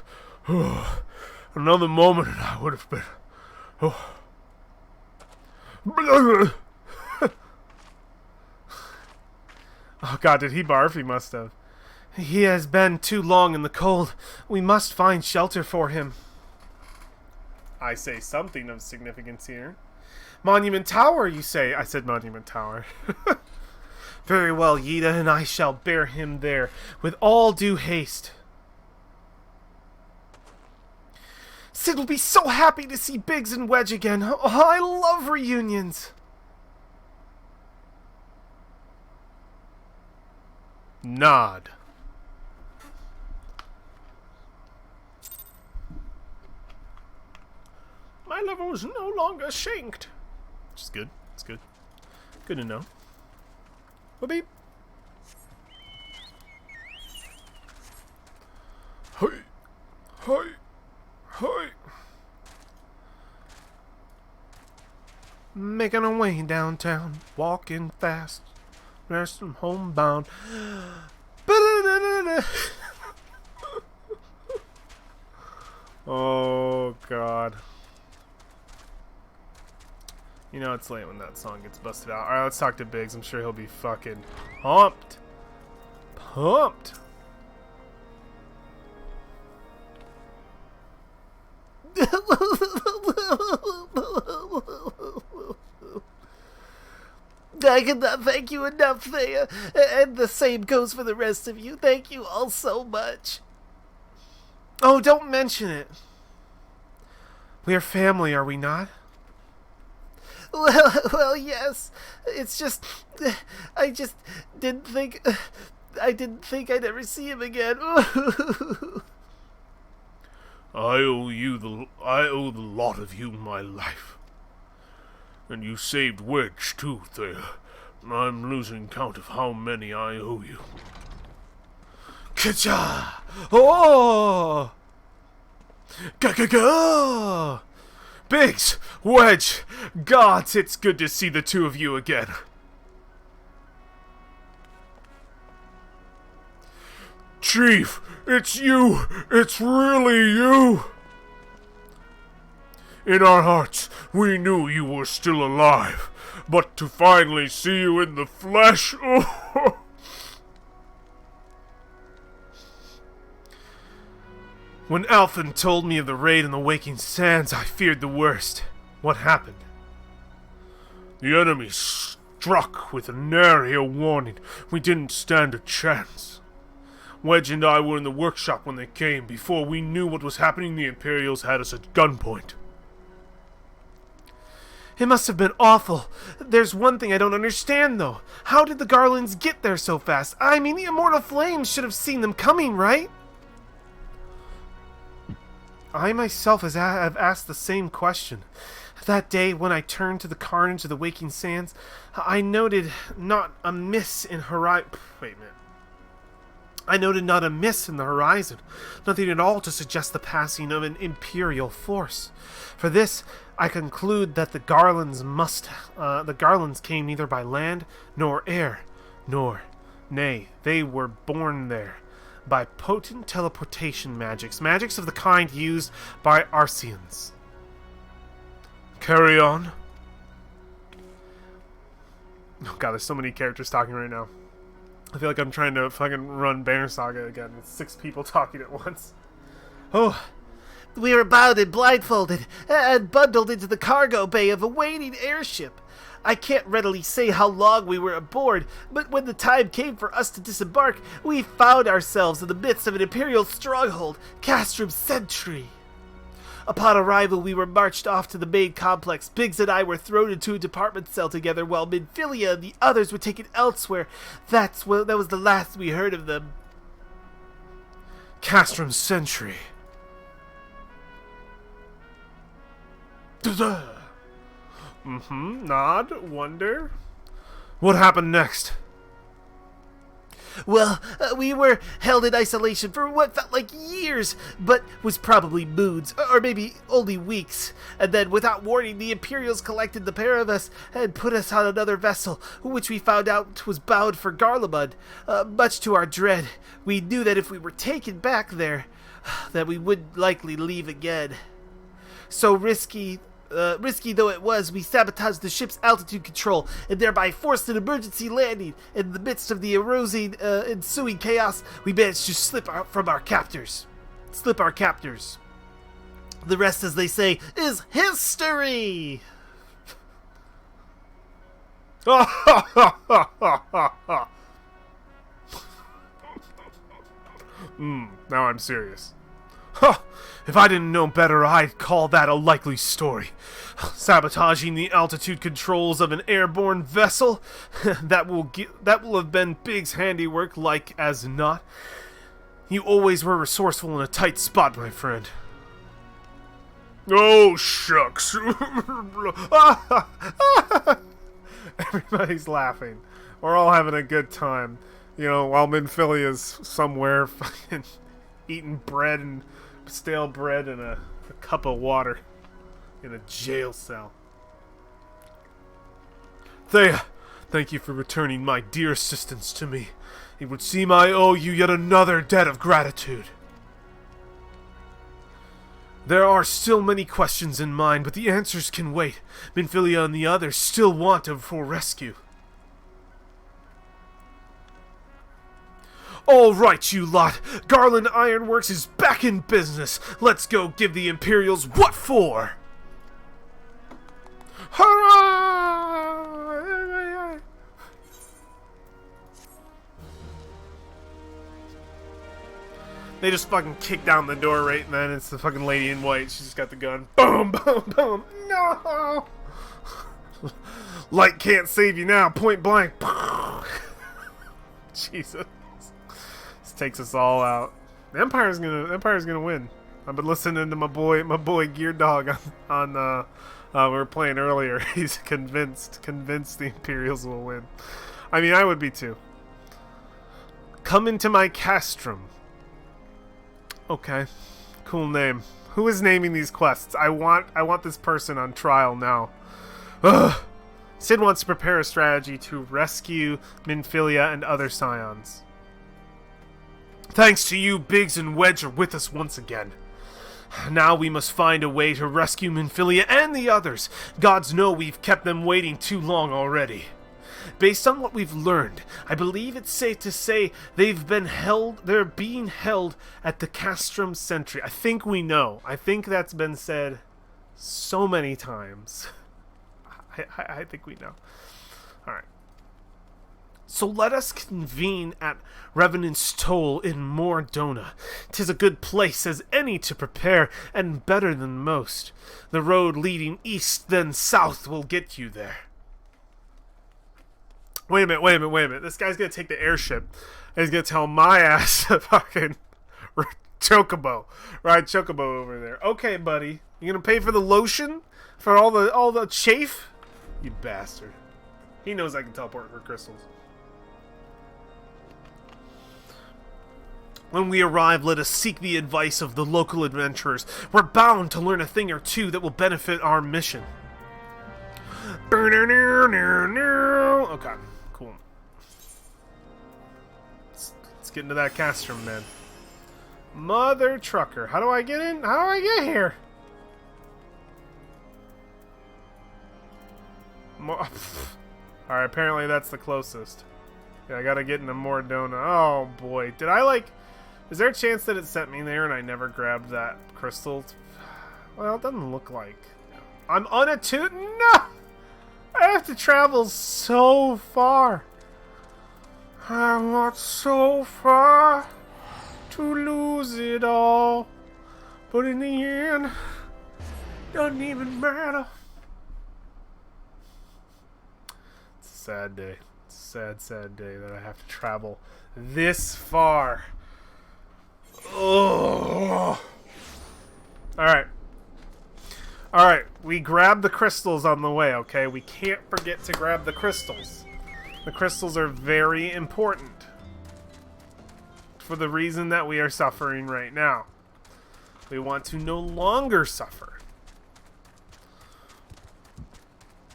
Another moment and I would have been... Oh god, did he barf? He must have. He has been too long in the cold. We must find shelter for him. I say something of significance here. Monument Tower, you say? I said Monument Tower. Very well, Yida and I shall bear him there with all due haste. Sid will be so happy to see Biggs and Wedge again. Oh, I love reunions. Nod. My level is no longer shanked. Which is good. It's good. Good to know. Beep. Hey. Hey. Hey. Making our way downtown, walking fast. There's some homebound. Oh god. You know it's late when that song gets busted out. Alright, let's talk to Biggs. I'm sure he'll be fucking pumped. Pumped. I cannot thank you enough, Thea. And the same goes for the rest of you. Thank you all so much. Oh, don't mention it. We are family, are we not? Well, yes. It's just, I just didn't think, I'd ever see him again. I owe the lot of you my life. And you saved Wedge too, Thea. I'm losing count of how many I owe you. Ka-cha! Oh! Ga-ga-ga! Biggs! Wedge! Gods, it's good to see the two of you again. Chief, it's you! It's really you! In our hearts, we knew you were still alive, but to finally see you in the flesh, oh! When Alphen told me of the raid on the Waking Sands, I feared the worst. What happened? The enemy struck with nary a warning. We didn't stand a chance. Wedge and I were in the workshop when they came. Before we knew what was happening, the Imperials had us at gunpoint. It must have been awful. There's one thing I don't understand, though. How did the Garlands get there so fast? I mean, the Immortal Flames should have seen them coming, right? I myself have asked the same question. That day, when I turned to the carnage of the Waking Sands, I noted not a miss in I noted not a miss in the horizon, nothing at all to suggest the passing of an Imperial force. For this, I conclude that the Garlands came neither by land nor air, nay, they were born there by potent teleportation magics of the kind used by Arceans. Carry on. Oh god, there's so many characters talking right now. I feel like I'm trying to fucking run Banner Saga again. It's 6 people talking at once. Oh, we were bound and blindfolded and bundled into the cargo bay of a waiting airship. I can't readily say how long we were aboard, but when the time came for us to disembark, we found ourselves in the midst of an Imperial stronghold, Castrum's Sentry. Upon arrival, we were marched off to the main complex. Biggs and I were thrown into a department cell together, while Minfilia and the others were taken elsewhere. That was the last we heard of them. Castrum's Sentry. Nod, wonder. What happened next? Well, we were held in isolation for what felt like years, but was probably moods, or maybe only weeks. And then, without warning, the Imperials collected the pair of us and put us on another vessel, which we found out was bound for Garlemald. Much to our dread, we knew that if we were taken back there, that we would likely leave again. So risky though it was, we sabotaged the ship's altitude control and thereby forced an emergency landing. In the midst of the ensuing chaos, we managed to slip our captors. The rest, as they say, is history! Now I'm serious. Huh! If I didn't know better, I'd call that a likely story. Sabotaging the altitude controls of an airborne vessel? that will have been Biggs' handiwork, like as not. You always were resourceful in a tight spot, my friend. Oh, shucks. Everybody's laughing. We're all having a good time. You know, while Minfilia's somewhere fucking eating bread and stale bread and a cup of water in a jail cell. Thea, thank you for returning my dear assistance to me. It would seem I owe you yet another debt of gratitude. There are still many questions in mind, but the answers can wait. Minfilia and the others still want a full rescue. All right, you lot. Garland Ironworks is back in business. Let's go give the Imperials what for. Hurrah! They just fucking kick down the door right then. It's the fucking lady in white. She's got the gun. Boom, boom, boom. No! Light can't save you now. Point blank. Jesus. Takes us all out. The Empire's gonna win. I've been listening to my boy Gear Dog on we were playing earlier. He's convinced the Imperials will win. I mean, I would be too. Come into my castrum. Okay, cool name. Who is naming these quests? I want this person on trial now. Ugh. Sid wants to prepare a strategy to rescue Minfilia and other scions. Thanks to you, Biggs and Wedge are with us once again. Now we must find a way to rescue Minfilia and the others. Gods know we've kept them waiting too long already. Based on what we've learned, I believe it's safe to say they're being held at the Castrum Sentry. I think we know. I think that's been said so many times. I think we know. Alright. So let us convene at Revenant's Toll in Mordona. 'Tis a good place as any to prepare, and better than most. The road leading east then south will get you there. Wait a minute. This guy's gonna take the airship, and he's gonna tell my ass to fucking ride Chocobo over there. Okay, buddy. You gonna pay for the lotion? For all the chafe? You bastard. He knows I can teleport for crystals. When we arrive, let us seek the advice of the local adventurers. We're bound to learn a thing or two that will benefit our mission. Okay, cool. Let's get into that Castrum, man. Mother trucker. How do I get in? How do I get here? Alright, apparently that's the closest. Yeah, I gotta get into Mordona. Oh boy. Did I like... Is there a chance that it sent me there and I never grabbed that crystal? Well, it doesn't look like. I'm unattuned. No! I have to travel so far. I'm not so far to lose it all. But in the end, doesn't even matter. It's a sad day. It's a sad day that I have to travel this far. Oh. Alright, we grab the crystals on the way, okay? We can't forget to grab the crystals. The crystals are very important for the reason that we are suffering right now. We want to no longer suffer.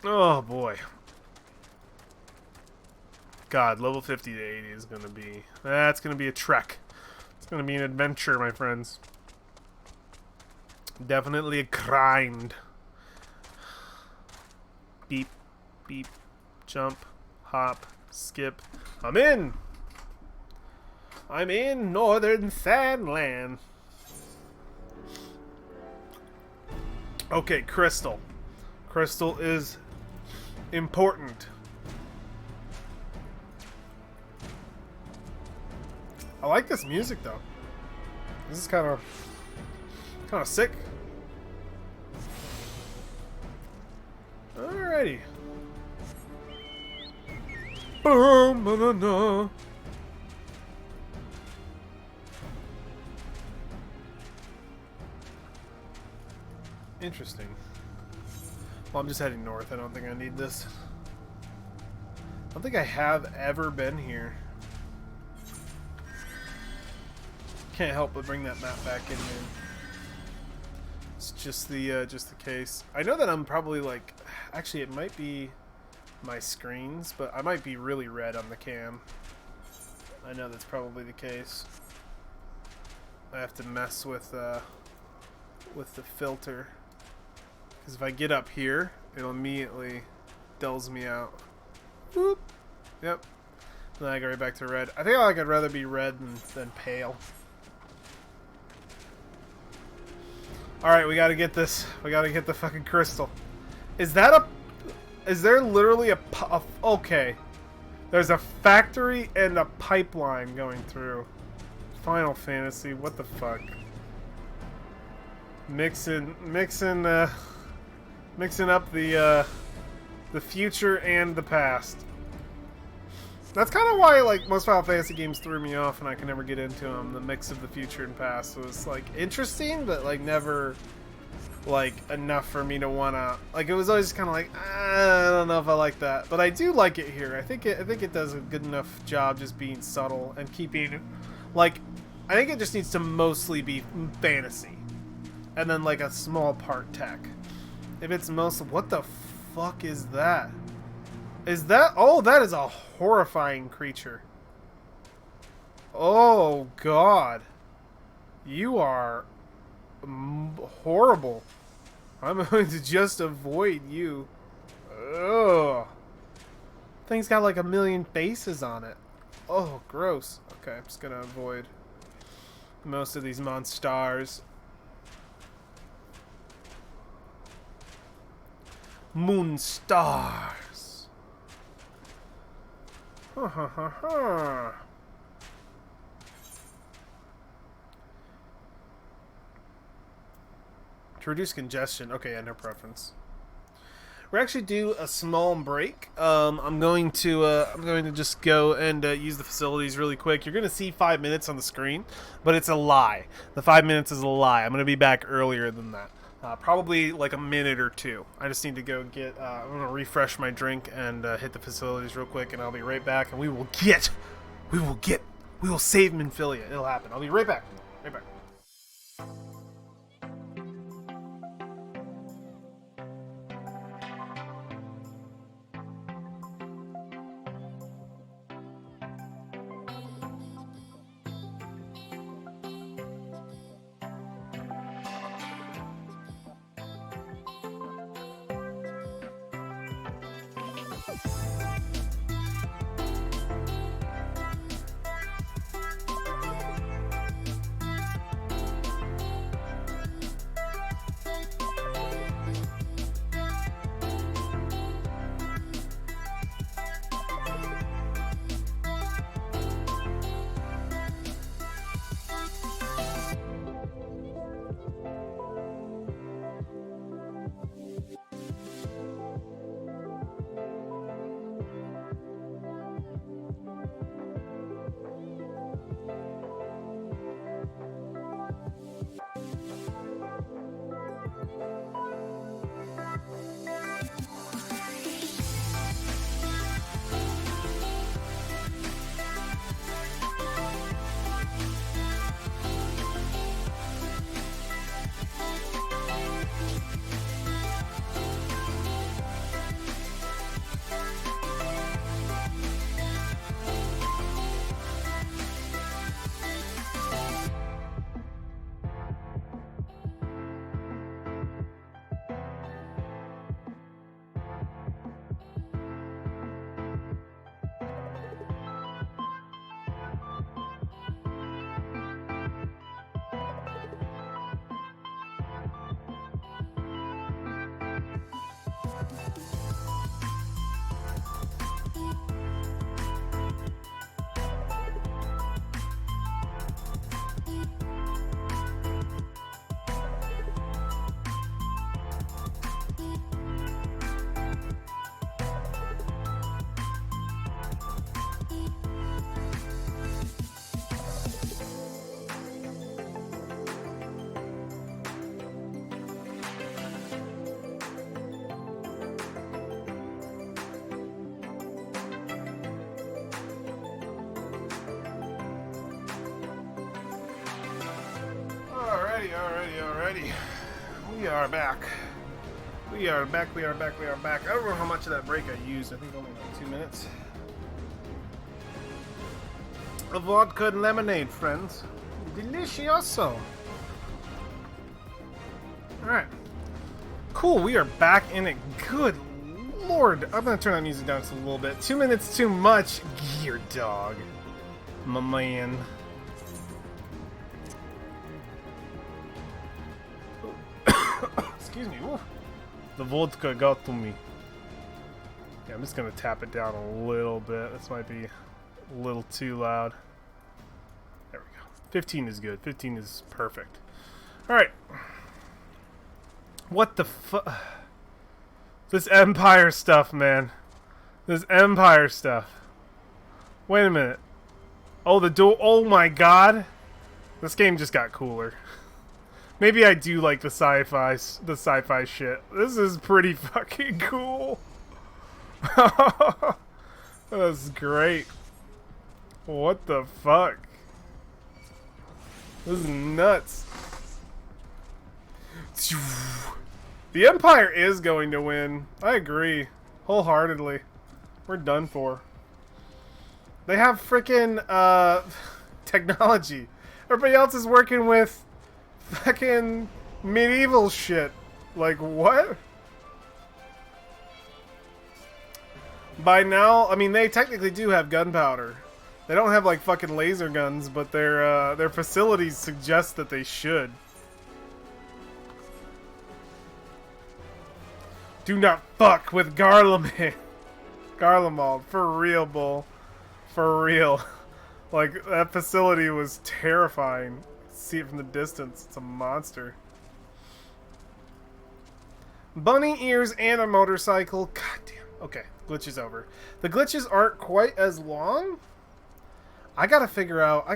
Oh boy. God, level 50 to 80 is gonna be... That's gonna be a trek. It's gonna be an adventure, my friends. Definitely a grind. Beep, beep, jump, hop, skip. I'm in! I'm in Northern Sandland. Okay, crystal. Crystal is important. I like this music though. This is kind of sick. Alrighty. Boom, na, na, na. Interesting. Well, I'm just heading north. I don't think I need this. I don't think I have ever been here. Can't help but bring that map back in here. It's just the case. I know that I'm probably like, actually it might be my screens, but I might be really red on the cam. I know that's probably the case. I have to mess with the filter, because if I get up here, it'll immediately dulls me out. Whoop. Yep. Then I go right back to red. I think I'd rather be red than pale. Alright, we gotta get this. We gotta get the fucking crystal. Is there literally okay. There's a factory and a pipeline going through. Final Fantasy, what the fuck? Mixing up the future and the past. That's kind of why, like, most Final Fantasy games threw me off and I could never get into them. The mix of the future and past was, like, interesting, but, like, never, like, enough for me to wanna... Like, it was always kind of like, I don't know if I like that. But I do like it here. I think it does a good enough job just being subtle and keeping, like... I think it just needs to mostly be fantasy. and then like a small part tech. If it's most, what the fuck is that? Is that? Oh, that is a horrifying creature. Oh God, you are horrible. I'm going to just avoid you. Ugh. Thing's got like a million faces on it. Oh, gross. Okay, I'm just gonna avoid most of these monsters. Moon stars. Ha ha ha ha. To reduce congestion. Okay, yeah, no preference. We're actually do a small break. I'm going to just go and use the facilities really quick. You're going to see 5 minutes on the screen, but it's a lie. The 5 minutes is a lie. I'm going to be back earlier than that. Probably like a minute or two. I just need to go get, I'm going to refresh my drink and hit the facilities real quick, and I'll be right back, and we will save Minfilia. It'll happen. I'll be right back. Right back. Alrighty. We are back. We are back. I don't know how much of that break I used. I think only like 2 minutes. A vodka and lemonade, friends. Delicioso. Alright. Cool, we are back in it. Good lord. I'm gonna turn that music down just a little bit. 2 minutes too much. Gear dog. My man. Excuse me. Ooh. The vodka got to me. Yeah, I'm just gonna tap it down a little bit. This might be a little too loud. There we go. 15 is good. 15 is perfect. Alright. What the fuck? This Empire stuff, man. This Empire stuff. Wait a minute. Oh, the duel. Oh my god. This game just got cooler. Maybe I do like the sci-fi shit. This is pretty fucking cool. That's great. What the fuck? This is nuts. The Empire is going to win. I agree. Wholeheartedly. We're done for. They have freaking technology. Everybody else is working with fucking medieval shit. Like, what? By now, I mean, they technically do have gunpowder. They don't have, like, fucking laser guns, but their facilities suggest that they should. Do not fuck with Garlemald. Garlemald. For real, bull. For real. Like, that facility was terrifying. See it from the distance. It's a monster. Bunny ears and a motorcycle. God damn. Okay, glitch is over. The glitches aren't quite as long. I gotta figure out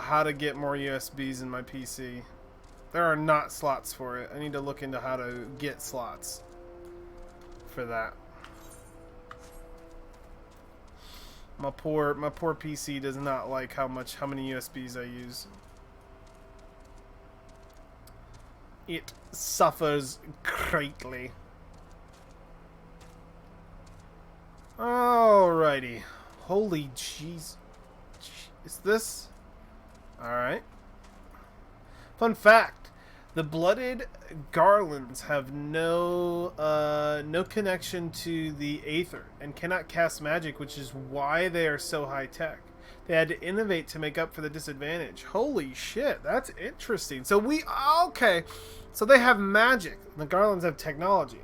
how to get more USBs in my PC. There are not slots for it. I need to look into how to get slots for that. My poor PC does not like how many USBs I use. It suffers greatly. Alrighty. Holy jeez. Is this? Alright. Fun fact. The blooded garlands have no connection to the Aether and cannot cast magic, which is why they are so high tech. They had to innovate to make up for the disadvantage. Holy shit, that's interesting. So okay. So they have magic. And the garlands have technology.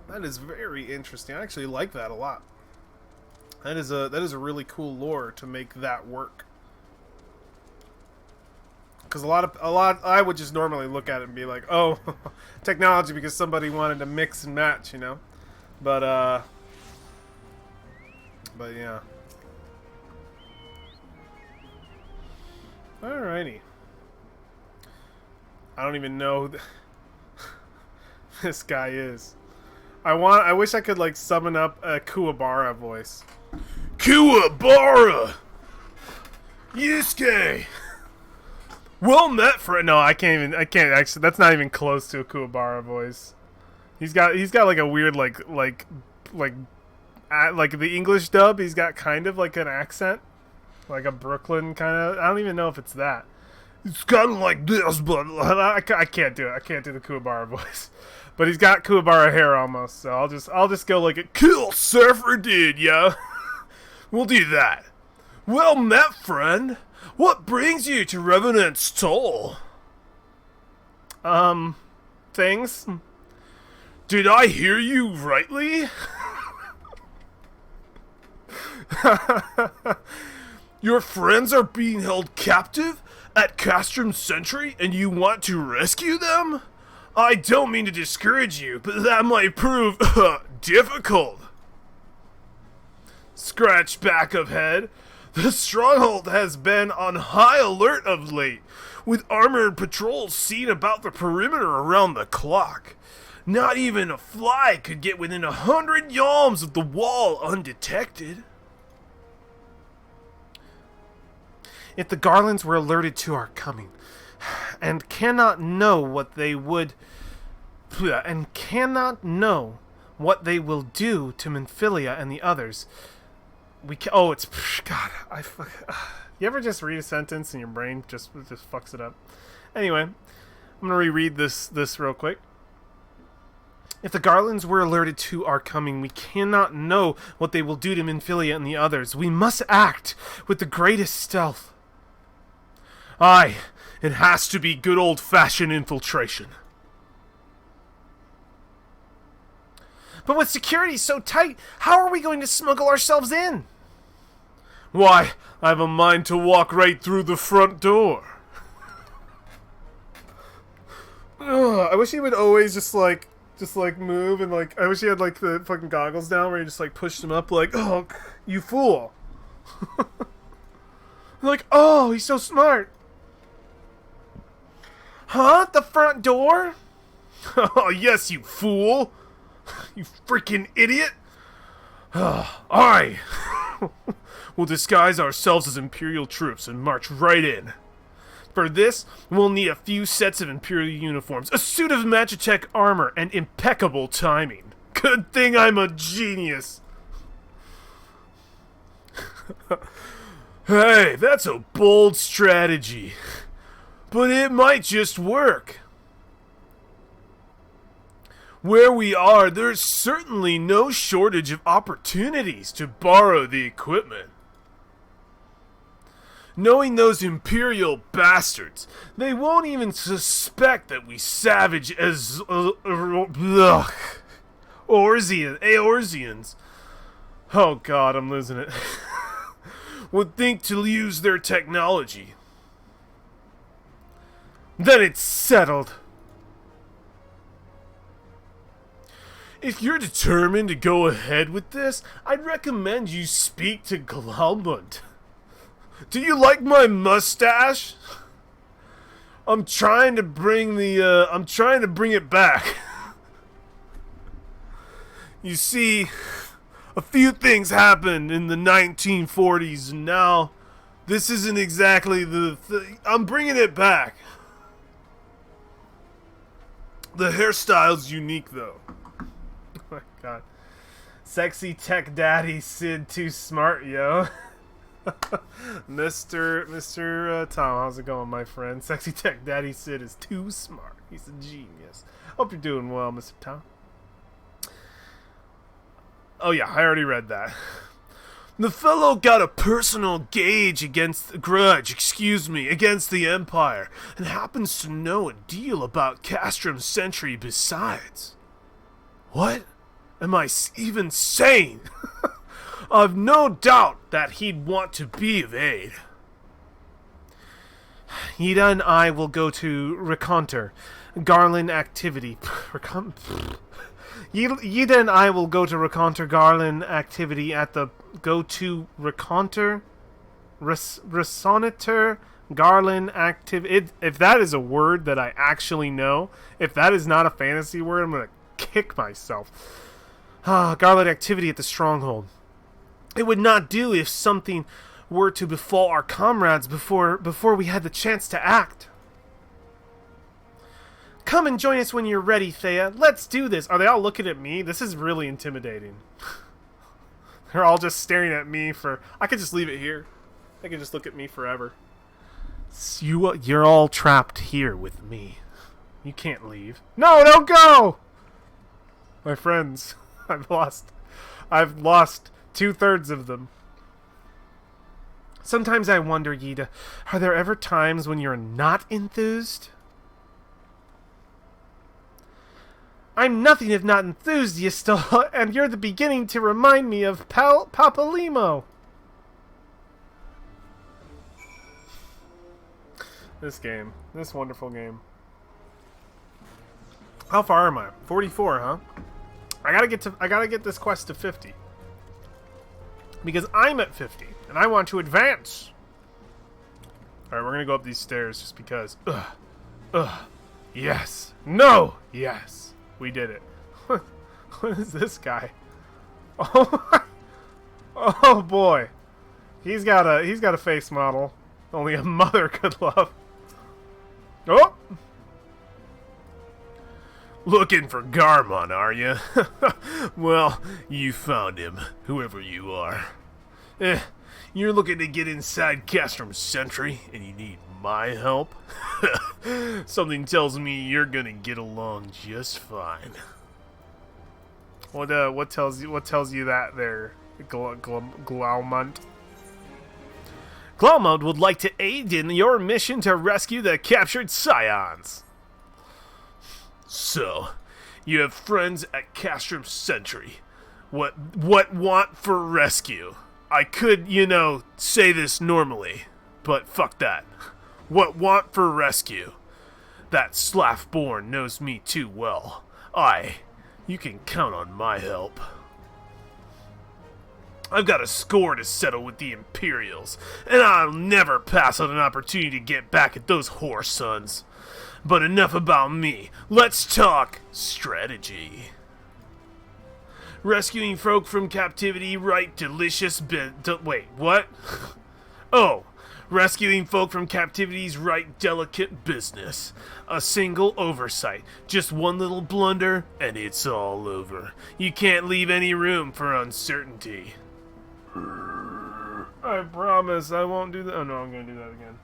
That is very interesting. I actually like that a lot. That is a really cool lore to make that work. Because a lot I would just normally look at it and be like, oh, technology because somebody wanted to mix and match, you know. But yeah. Alrighty. I don't even know who this guy is. I wish I could like summon up a Kuwabara voice. Kuwabara! Yusuke! Well met, friend. No, I can't actually. That's not even close to a Kuwabara voice. He's got like a weird like the English dub. He's got kind of like an accent, like a Brooklyn kind of. I don't even know if it's that. It's kind of like this, but I can't do it. I can't do the Kuwabara voice. But he's got Kuwabara hair almost, so I'll just go like a cool surfer dude, yo. We'll do that. Well met, friend. What brings you to Revenant's Toll? Things. Did I hear you rightly? Your friends are being held captive at Castrum Sentry and you want to rescue them? I don't mean to discourage you, but that might prove difficult. Scratch back of head. The stronghold has been on high alert of late, with armored patrols seen about the perimeter around the clock. Not even a fly could get within 100 yalms of the wall undetected. If the Garlands were alerted to our coming, and cannot know what they will do to Minfilia and the others, you ever just read a sentence and your brain just fucks it up? Anyway, I'm gonna reread this real quick. If the Garlands were alerted to our coming, we cannot know what they will do to Minfilia and the others. We must act with the greatest stealth. Aye, it has to be good old-fashioned infiltration. But with security so tight, how are we going to smuggle ourselves in? Why, I have a mind to walk right through the front door. Ugh, I wish he would always just like move and like, I wish he had like the fucking goggles down where he just like pushed him up like, oh, you fool. Like, oh, he's so smart. Huh? The front door? Oh, yes, you fool. You freaking idiot. Aye. We'll disguise ourselves as Imperial troops and march right in. For this, we'll need a few sets of Imperial uniforms, a suit of Magitech armor, and impeccable timing. Good thing I'm a genius. Hey, that's a bold strategy. But it might just work. Where we are, there's certainly no shortage of opportunities to borrow the equipment. Knowing those Imperial bastards, they won't even suspect that we savage as Eorzeans. Oh god, I'm losing it. Would think to use their technology. Then it's settled. If you're determined to go ahead with this, I'd recommend you speak to Glaumund. Do you like my mustache? I'm trying to bring it back. You see, a few things happened in the 1940s, and now this isn't exactly the thing. I'm bringing it back. The hairstyle's unique, though. Oh my god. Sexy tech daddy Sid too smart, yo. Mr. Tom, how's it going, my friend? Sexy tech daddy Sid is too smart. He's a genius. Hope you're doing well, Mr. Tom. Oh yeah, I already read that. The fellow got a personal grudge against the Empire, and happens to know a deal about Castrum Sentry besides. What? Am I even sane? I've no doubt that he'd want to be of aid. Yida and I will go to reconnoiter Garland activity. Yida and I will go to reconnoiter Garland activity at the Resonnator Garland activity. If that is a word that I actually know, if that is not a fantasy word, I'm gonna kick myself. Garland activity at the stronghold. It would not do if something were to befall our comrades before we had the chance to act. Come and join us when you're ready, Thea. Let's do this. Are they all looking at me? This is really intimidating. They're all just staring at me for... I could just leave it here. They could just look at me forever. You're all trapped here with me. You can't leave. No, don't go! My friends, I've lost 2/3 of them. Sometimes I wonder, Yida, are there ever times when you're not enthused? I'm nothing if not enthused, you still, and you're the beginning to remind me of Papalimo. This wonderful game. How far am I? 44, huh? I gotta get this quest to 50. Because I'm at 50, and I want to advance. Alright, we're gonna go up these stairs just because. Yes. No. Yes. We did it. What is this guy? Oh boy. He's got a face model only a mother could love. Oh! Looking for Garmon, are you? Well, you found him, whoever you are. You're looking to get inside Castrum Sentry, and you need my help? Something tells me you're gonna get along just fine. What tells you that there, Glaumund? Glaumund would like to aid in your mission to rescue the captured Scions. So, you have friends at Castrum Sentry. What want for rescue? I could, say this normally, but fuck that. What want for rescue? That Slaffborn knows me too well. You can count on my help. I've got a score to settle with the Imperials, and I'll never pass on an opportunity to get back at those whore sons. But enough about me. Let's talk strategy. Rescuing folk from captivity, right? Delicious wait, what? Oh, Rescuing folk from captivity's right delicate business. A single oversight. Just one little blunder, and it's all over. You can't leave any room for uncertainty. I promise I won't do that. Oh no, I'm gonna do that again.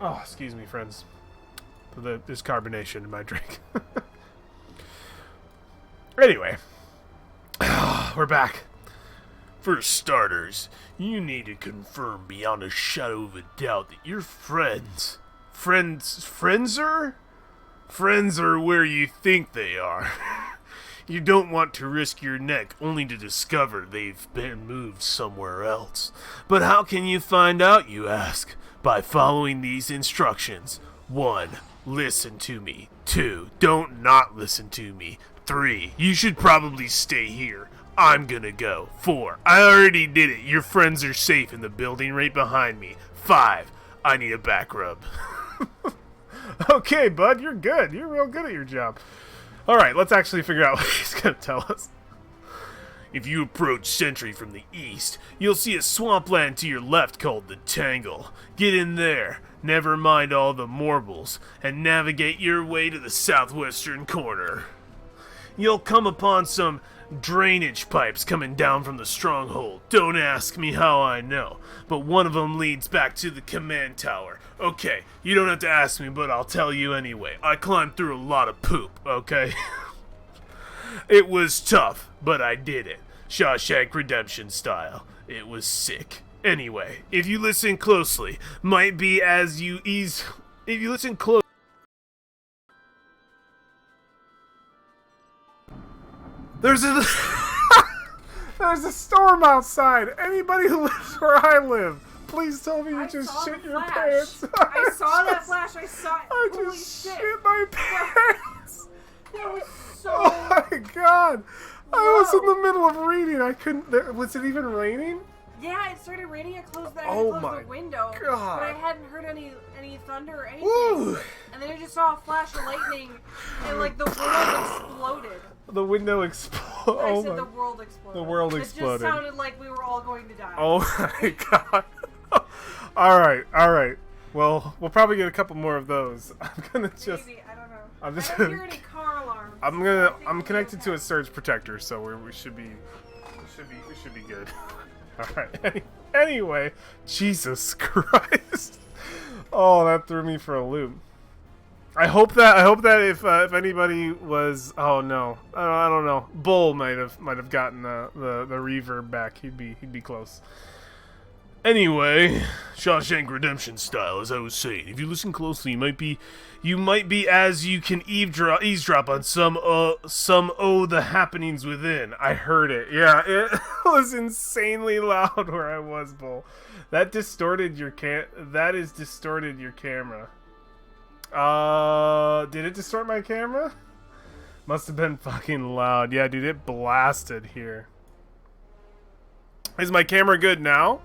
Oh, excuse me, friends. There's carbonation in my drink. Anyway. We're back. For starters, you need to confirm beyond a shadow of a doubt that your friends are where you think they are. You don't want to risk your neck only to discover they've been moved somewhere else. But how can you find out, you ask? By following these instructions. 1. Listen to me. 2. Don't not listen to me. 3. You should probably stay here. I'm gonna go. 4. I already did it. Your friends are safe in the building right behind me. 5. I need a back rub. Okay, bud, you're good. You're real good at your job. Alright, let's actually figure out what he's gonna tell us. If you approach Sentry from the east, you'll see a swampland to your left called the Tangle. Get in there, never mind all the morbles, and navigate your way to the southwestern corner. You'll come upon some drainage pipes coming down from the stronghold. Don't ask me how I know, but one of them leads back to the command tower. Okay, you don't have to ask me, but I'll tell you anyway. I climbed through a lot of poop, okay? It was tough, but I did it. Shawshank Redemption style. It was sick. Anyway, if you listen closely, might be as you ease... If you listen close... There's a storm outside. Anybody who lives where I live, please tell me you just shit your pants. I saw that flash. I saw it. I Holy just shit. shit my pants. That was so... Oh my god. I was in the middle of reading. I couldn't... Was it even raining? Yeah, it started raining. I closed the window. God. But I hadn't heard any thunder or anything. Woo. And then I just saw a flash of lightning, and like the world exploded. The window exploded. I said the world exploded. The world It exploded. just sounded like we were all going to die. Oh my god. Alright. Well, we'll probably get a couple more of those. I'm gonna just... Maybe, I don't know. I'm just I don't gonna... hear any car alarms. I'm connected to a surge protector, so we should be good. Alright. Anyway, Jesus Christ. Oh, that threw me for a loop. I hope that if anybody was, oh no, I don't know, Bull might have gotten the reverb back. He'd be close. Anyway, Shawshank Redemption style, as I was saying. If you listen closely, you might be as you can eavesdrop on some the happenings within. I heard it. Yeah, it was insanely loud where I was, Bull. That distorted your That is distorted your camera. Did it distort my camera? Must have been fucking loud. Yeah, dude, it blasted here. Is my camera good now?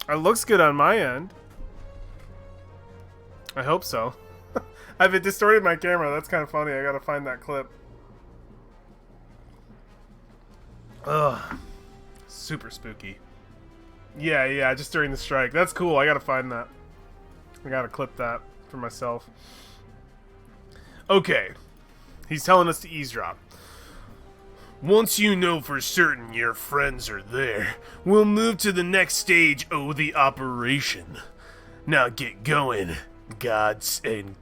It looks good on my end. I hope so. If it distorted my camera, that's kind of funny. I gotta find that clip. Ugh. Super spooky. Yeah, just during the strike. That's cool. I gotta find that. I gotta clip that for myself. Okay. He's telling us to eavesdrop. Once you know for certain your friends are there, we'll move to the next stage of the operation. Now get going. Godspeed.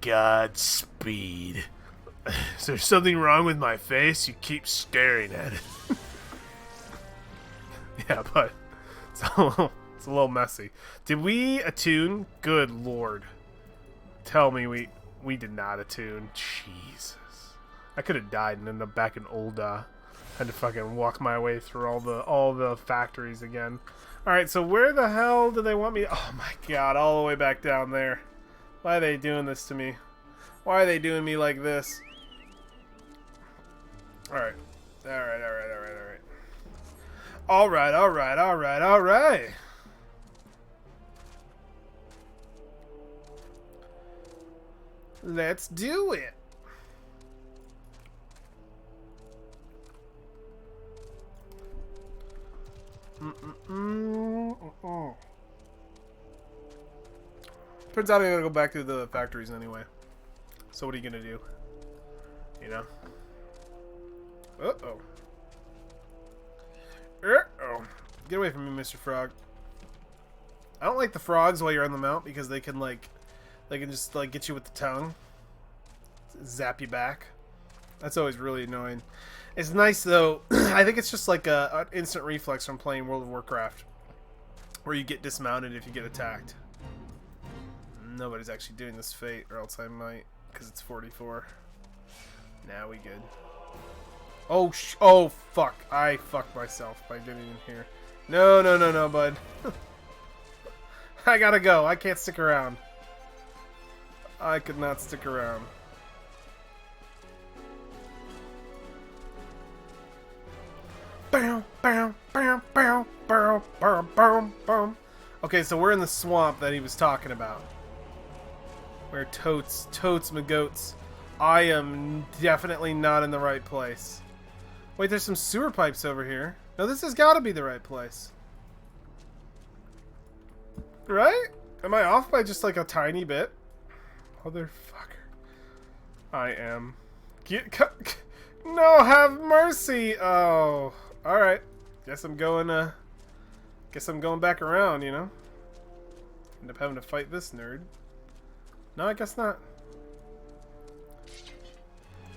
Is there something wrong with my face? You keep staring at it. Yeah, but it's a little messy. Did we attune? Good lord. Tell me we did not attune. Jesus. I could have died and ended up back in Ul'dah. Had to fucking walk my way through all the factories again. Alright, so where the hell do they want me? Oh my god, all the way back down there. Why are they doing this to me? Why are they doing me like this? Alright. Alright. Let's do it. Turns out I'm gonna go back to the factories anyway. So what are you gonna do? You know? Uh-oh. Uh-oh. Get away from me, Mr. Frog. I don't like the frogs while you're on the mount because they can, like... They can just, like, get you with the tongue. Zap you back. That's always really annoying. It's nice, though. I think it's just like an instant reflex from playing World of Warcraft. Where you get dismounted if you get attacked. Nobody's actually doing this fate, or else I might. Because it's 44. Now we good. Oh, oh, fuck. I fucked myself by getting in here. No, no, no, no, bud. I gotta go. I can't stick around. I could not stick around. Bam, bam, bam, bam, bam, bam, bam, bam. Okay, so we're in the swamp that he was talking about. Where totes my goats. I am definitely not in the right place. Wait, there's some sewer pipes over here. No, this has got to be the right place. Right? Am I off by just like a tiny bit? Motherfucker. I am. No, have mercy. Oh. Alright. Guess I'm going back around, you know? End up having to fight this nerd. No, I guess not.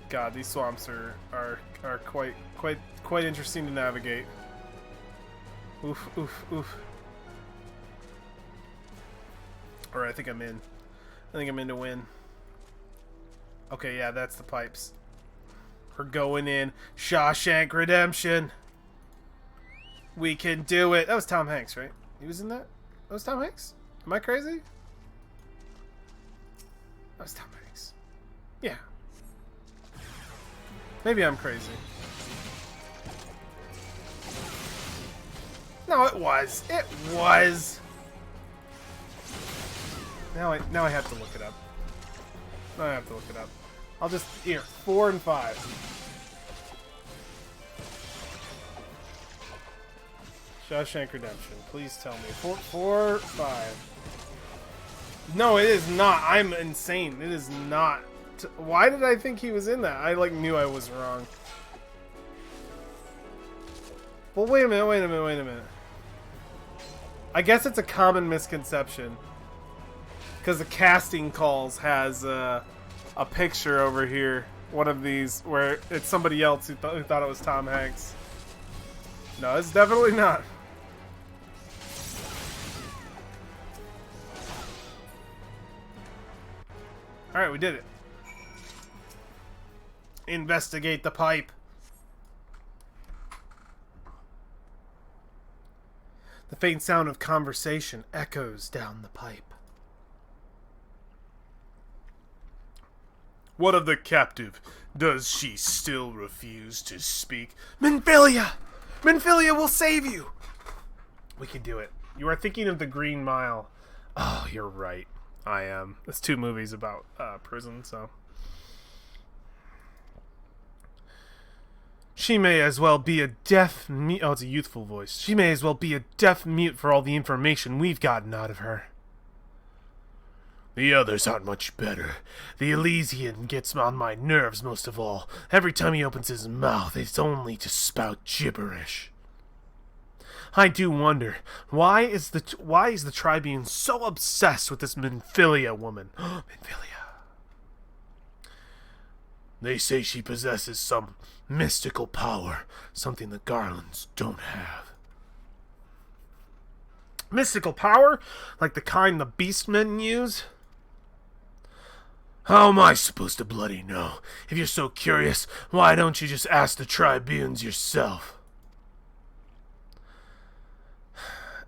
God, these swamps are quite interesting to navigate. Oof, oof, oof. Alright, I think I'm in. I think I'm in to win. Okay, yeah, that's the pipes. We're going in. Shawshank Redemption. We can do it. That was Tom Hanks, right? He was in that? That was Tom Hanks? Am I crazy? That was Tom Hanks. Yeah. Maybe I'm crazy. No, it was. It was. Now I have to look it up. Now I have to look it up. I'll just... Here, 4 and 5. Shawshank Redemption. Please tell me. 4, 5. No, it is not. I'm insane. It is not. Why did I think he was in that? I, like, knew I was wrong. Well, wait a minute. I guess it's a common misconception. Because the casting calls has a picture over here. One of these where it's somebody else who thought it was Tom Hanks. No, it's definitely not. Alright, we did it. Investigate the pipe. The faint sound of conversation echoes down the pipe. What of the captive? Does she still refuse to speak? Minfilia! Minfilia will save you! We can do it. You are thinking of the Green Mile. Oh, you're right. I am. It's 2 movies about prison, so... She may as well be a deaf mute. Oh, it's a youthful voice. She may as well be a deaf mute for all the information we've gotten out of her. The others aren't much better. The Elysian gets on my nerves most of all. Every time he opens his mouth, it's only to spout gibberish. I do wonder, why is the Tribune so obsessed with this Minfilia woman? Minfilia. They say she possesses some mystical power, something the Garlands don't have. Mystical power? Like the kind the Beastmen use? How am I supposed to bloody know? If you're so curious, why don't you just ask the Tribunes yourself?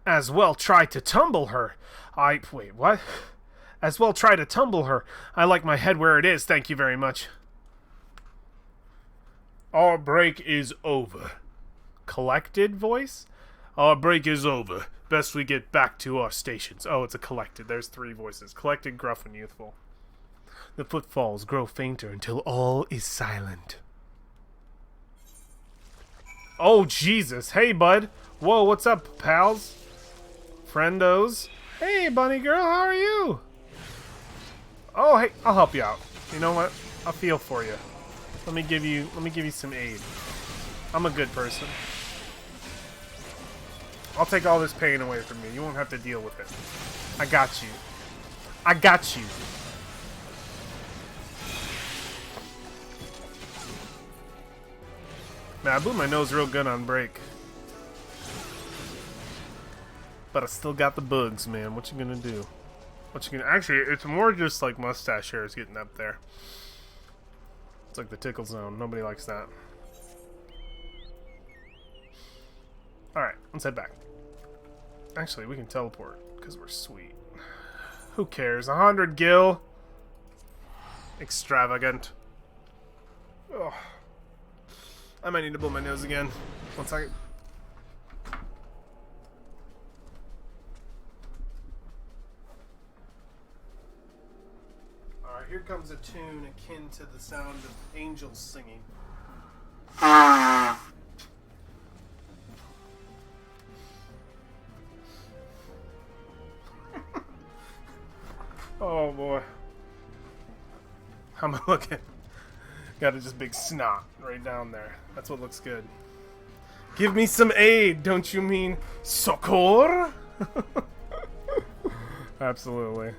As well try to tumble her. Wait, what? As well try to tumble her. I like my head where it is, thank you very much. Our break is over. Collected voice? Our break is over. Best we get back to our stations. Oh, it's a collected. There's 3 voices. Collected, gruff, and youthful. The footfalls grow fainter until all is silent. Oh, Jesus. Hey, bud. Whoa, what's up, pals? Friendos? Hey, bunny girl, how are you? Oh, hey, I'll help you out. You know what? I'll feel for you. Let me give you some aid. I'm a good person. I'll take all this pain away from you. You won't have to deal with it. I got you. I got you. Man, I blew my nose real good on break. But I still got the bugs, man. What you gonna do? Actually, it's more just like mustache hairs getting up there. It's like the tickle zone. Nobody likes that. Alright, let's head back. Actually, we can teleport, because we're sweet. Who cares? 100 gil? Extravagant. Oh. I might need to blow my nose again. 1 second. Alright, here comes a tune akin to the sound of angels singing. Oh boy. How am I looking? Got a just big snot right down there. That's what looks good. Give me some aid, don't you mean succor? Absolutely.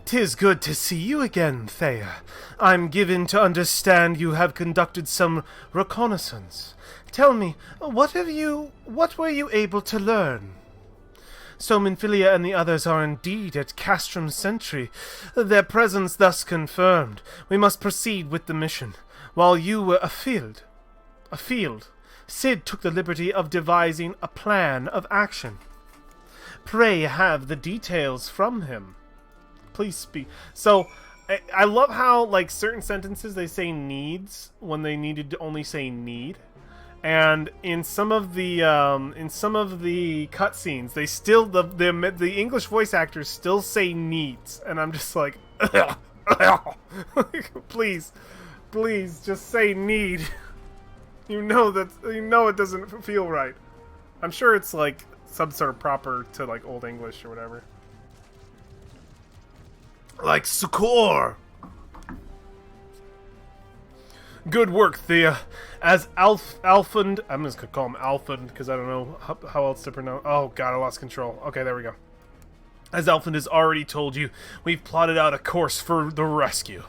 "'Tis good to see you again, Thea. I'm given to understand you have conducted some reconnaissance. Tell me, what were you able to learn?" "So Minfilia and the others are indeed at Castrum Sentry. Their presence thus confirmed. We must proceed with the mission. While you were afield, Sid took the liberty of devising a plan of action. Pray have the details from him. Please speak." So, I love how, like, certain sentences they say needs when they needed to only say need. And in some of the cutscenes, they still the English voice actors still say needs, and I'm just like, please, just say need. You know it doesn't feel right. I'm sure it's like some sort of proper to like Old English or whatever. Like succor. "Good work, Thea. As Alfund," I'm just gonna call him Alfund because I don't know how else to pronounce. Oh god, I lost control. Okay, there we go. "As Alfund has already told you, we've plotted out a course for the rescue.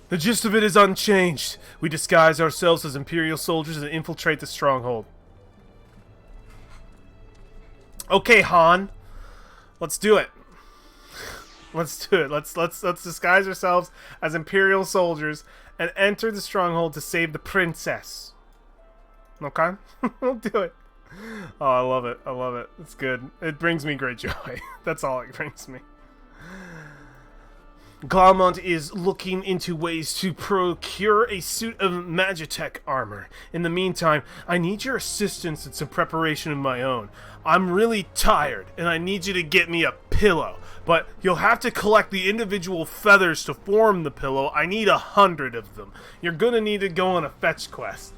The gist of it is unchanged. We disguise ourselves as Imperial soldiers and infiltrate the stronghold." Okay, Han. Let's do it. Let's do it. Let's disguise ourselves as Imperial soldiers and enter the stronghold to save the princess. Okay? We'll do it. Oh, I love it. I love it. It's good. It brings me great joy. That's all it brings me. "Glaumont is looking into ways to procure a suit of Magitech armor. In the meantime, I need your assistance in some preparation of my own. I'm really tired, and I need you to get me a pillow. But you'll have to collect the individual feathers to form the pillow. I need 100 of them. You're gonna need to go on a fetch quest."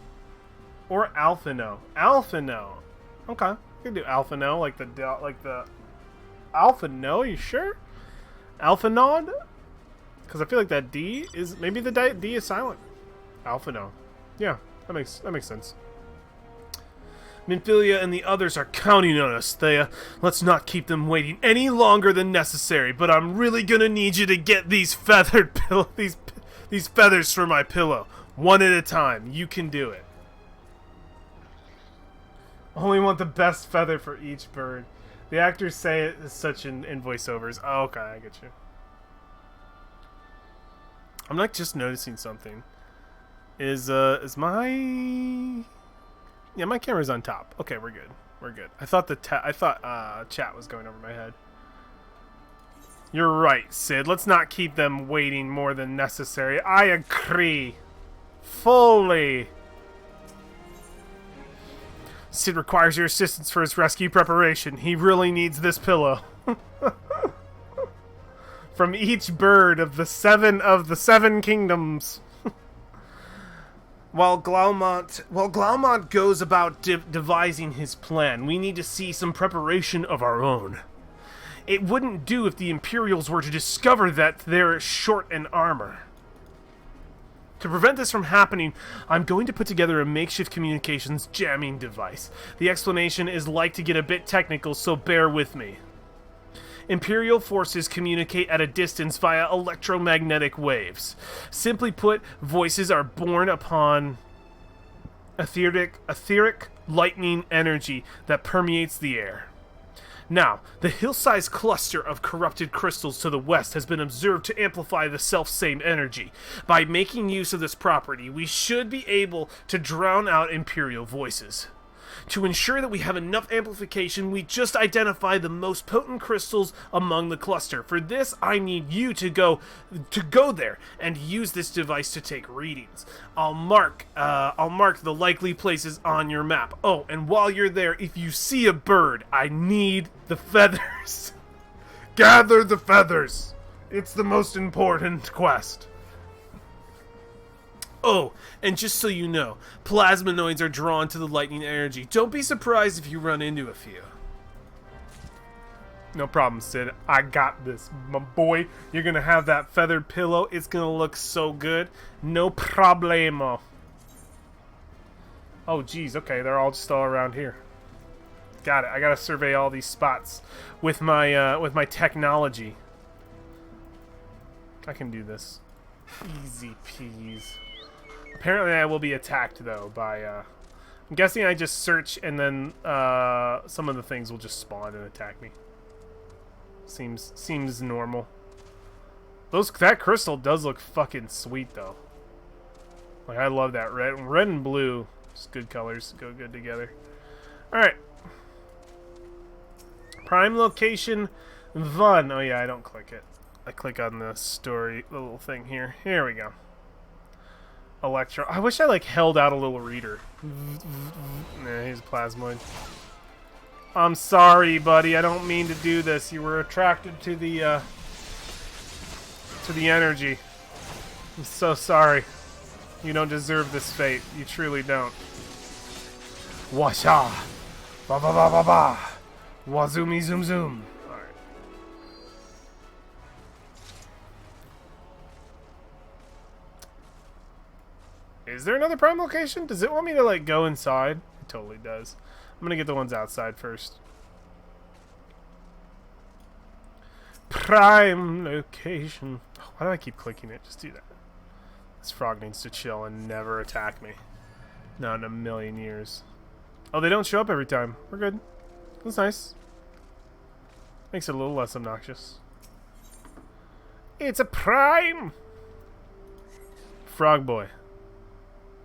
Or Alphino. Alphino. Okay, you can do Alphino, like the Alphino. You sure? Alphanod? Because I feel like that D is maybe the D is silent. Alphino. Yeah, that makes sense. "Minfilia and the others are counting on us, Thea. Let's not keep them waiting any longer than necessary. But I'm really gonna need you to get these feathered these feathers for my pillow, one at a time. You can do it. Only want the best feather for each bird. The actors say it as such in voiceovers. Oh, okay, I get you. I'm like just noticing something. Is my... Yeah, my camera's on top. Okay, we're good. We're good. I thought chat was going over my head. You're right, Sid. Let's not keep them waiting more than necessary. I agree. Fully. Sid requires your assistance for his rescue preparation. He really needs this pillow. From each bird of the seven kingdoms. While Glaumont goes about devising his plan, we need to see some preparation of our own. It wouldn't do if the Imperials were to discover that they're short in armor. To prevent this from happening, I'm going to put together a makeshift communications jamming device. The explanation is like to get a bit technical, so bear with me. Imperial forces communicate at a distance via electromagnetic waves. Simply put, voices are born upon etheric lightning energy that permeates the air. Now, the hill-sized cluster of corrupted crystals to the west has been observed to amplify the self-same energy. By making use of this property, we should be able to drown out Imperial voices. To ensure that we have enough amplification, we just identify the most potent crystals among the cluster. For this, I need you to go there and use this device to take readings. I'll mark the likely places on your map. Oh, and while you're there, if you see a bird, I need the feathers. Gather the feathers. It's the most important quest. Oh, and just so you know, plasminoids are drawn to the lightning energy. Don't be surprised if you run into a few. No problem, Sid. I got this, my boy. You're gonna have that feathered pillow. It's gonna look so good. No problemo. Oh, geez. Okay, they're all just all around here. Got it. I gotta survey all these spots with my technology. I can do this. Easy peas. Apparently I will be attacked, though, by, I'm guessing I just search and then, some of the things will just spawn and attack me. Seems normal. That crystal does look fucking sweet, though. Like, I love that red. Red and blue, just good colors, go good together. Alright. Prime location, Vun. Oh, yeah, I don't click it. I click on the story, the little thing here. Here we go. Electro. I wish I like held out a little reader. Nah, he's a plasmoid. I'm sorry, buddy. I don't mean to do this. You were attracted to the energy. I'm so sorry. You don't deserve this fate. You truly don't. Washa. Ba ba ba ba ba. Wazoomy zoom zoom. Is there another prime location? Does it want me to, like, go inside? It totally does. I'm gonna get the ones outside first. Prime location. Oh, why do I keep clicking it? Just do that. This frog needs to chill and never attack me. Not in a million years. Oh, they don't show up every time. We're good. That's nice. Makes it a little less obnoxious. It's a prime! Frog boy.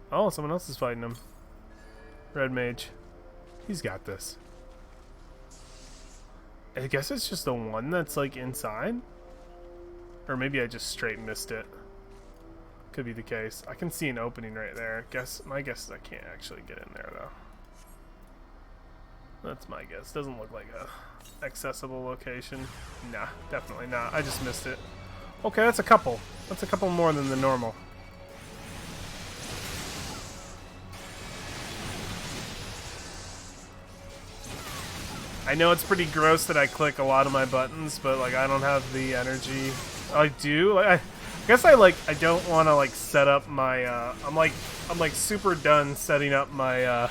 Oh, someone else is fighting him. Red mage. He's got this. I guess it's just the one that's like inside? Or maybe I just straight missed it. Could be the case. I can see an opening right there. My guess is I can't actually get in there though. That's my guess. Doesn't look like a accessible location. Nah, definitely not. I just missed it. Okay, that's a couple. That's a couple more than the normal. I know it's pretty gross that I click a lot of my buttons, but like I don't have the energy. I do. I guess I don't want to like set up my. I'm like super done setting up my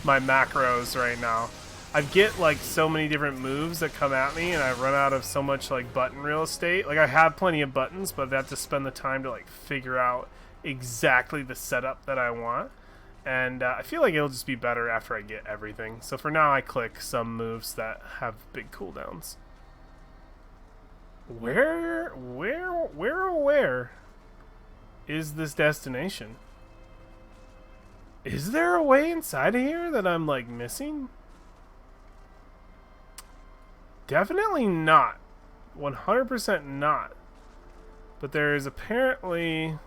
my macros right now. I get like so many different moves that come at me, and I run out of so much like button real estate. Like I have plenty of buttons, but I have to spend the time to like figure out exactly the setup that I want. And I feel like it'll just be better after I get everything. So for now, I click some moves that have big cooldowns. Where is this destination? Is there a way inside of here that I'm like missing? Definitely not. 100% not. But there is apparently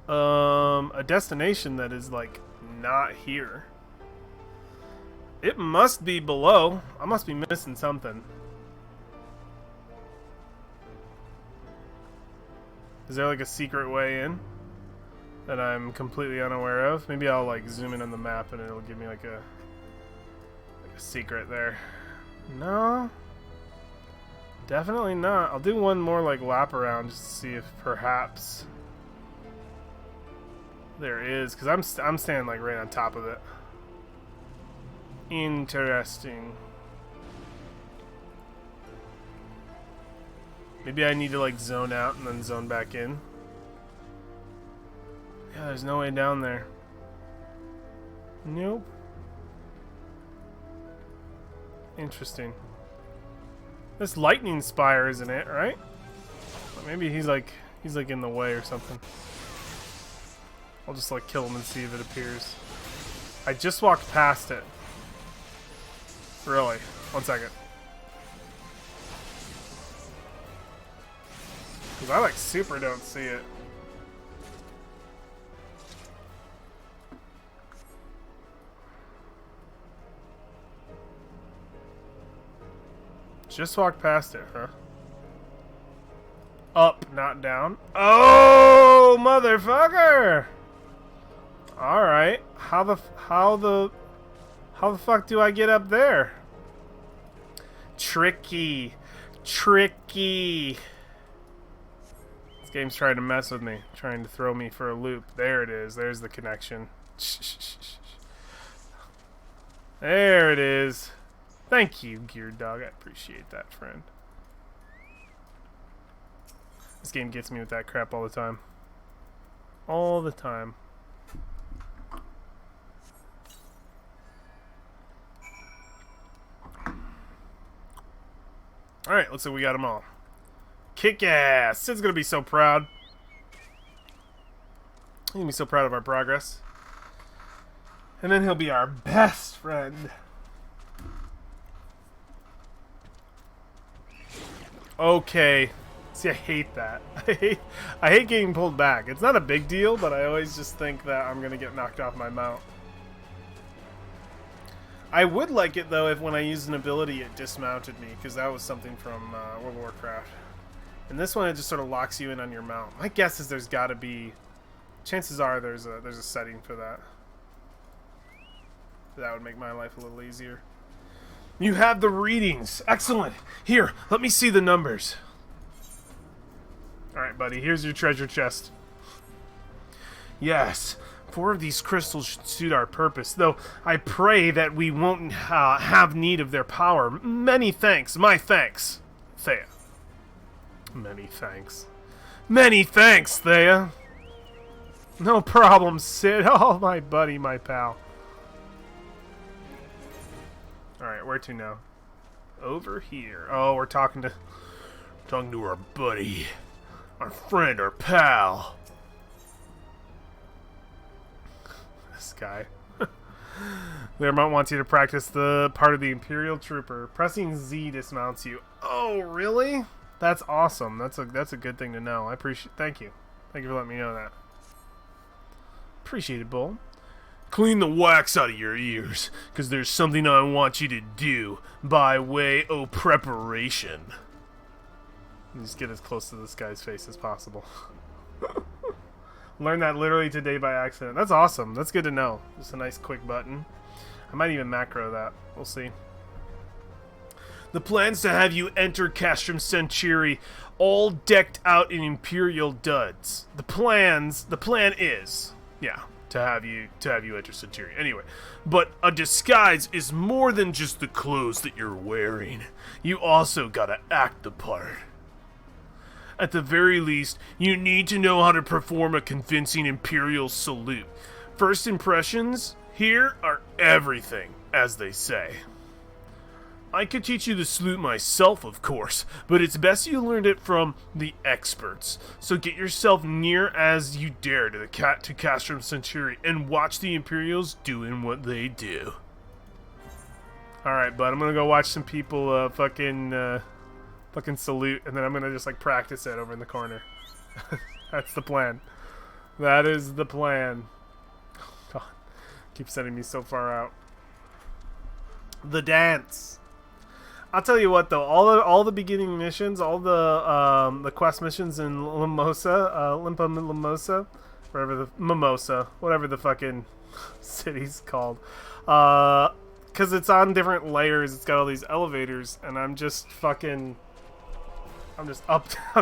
a destination that is like not here. It must be below. I must be missing something. Is there like a secret way in that I'm completely unaware of? Maybe I'll like zoom in on the map and it'll give me like a secret there. No, definitely not. I'll do one more like lap around just to see if perhaps there is, because I'm standing like right on top of it. Interesting. Maybe I need to like zone out and then zone back in. Yeah, there's no way down there. Nope. Interesting. This lightning spire isn't it, right? Or maybe he's like in the way or something. I'll just like kill him and see if it appears. I just walked past it. Really? 1 second. Because I like super don't see it. Just walked past it, huh? Up, not down. Oh, motherfucker! All right. How the fuck do I get up there? Tricky. Tricky. This game's trying to mess with me, trying to throw me for a loop. There it is. There's the connection. There it is. Thank you, Gear Dog. I appreciate that, friend. This game gets me with that crap all the time. All the time. Alright, looks like we got them all. Kick ass! Sid's gonna be so proud. He's gonna be so proud of our progress. And then he'll be our best friend. Okay. See, I hate that. I hate getting pulled back. It's not a big deal, but I always just think that I'm gonna get knocked off my mount. I would like it though if when I used an ability it dismounted me, because that was something from World of Warcraft. And this one it just sort of locks you in on your mount. My guess is there's got to be, chances are there's a setting for that. That would make my life a little easier. You have the readings. Excellent. Here, let me see the numbers. Alright, buddy, here's your treasure chest. Yes, 4 of these crystals should suit our purpose, though I pray that we won't have need of their power. Many thanks. My thanks. Thea. Many thanks. Many thanks, Thea. No problem, Sid. Oh, my buddy, my pal. Alright, where to now? Over here. Oh, we're talking to our buddy. Our friend, our pal. This guy. Learmont wants you to practice the part of the Imperial Trooper. Pressing Z dismounts you. Oh, really? That's awesome. That's a good thing to know. I appreciate. Thank you. Thank you for letting me know that. Appreciate it, Bull. Clean the wax out of your ears, because there's something I want you to do by way of preparation. Just get as close to this guy's face as possible. Learned that literally today by accident. That's awesome. That's good to know. Just a nice quick button. I might even macro that. We'll see. The plan's to have you enter Castrum Centuri all decked out in Imperial duds. The plan is, yeah, to have you enter Centuri. Anyway, but a disguise is more than just the clothes that you're wearing. You also gotta act the part. At the very least, you need to know how to perform a convincing Imperial salute. First impressions here are everything, as they say. I could teach you the salute myself, of course, but it's best you learned it from the experts. So get yourself near as you dare to Castrum Centuri and watch the Imperials doing what they do. Alright, bud, I'm gonna go watch some people fucking salute, and then I'm gonna just like practice it over in the corner. That's the plan. That is the plan. God, keep sending me so far out. The dance. I'll tell you what though, all the beginning missions, all the quest missions in Limsa, wherever the Mimosa, whatever the fucking city's called. Because it's on different layers. It's got all these elevators, and I'm just up, down,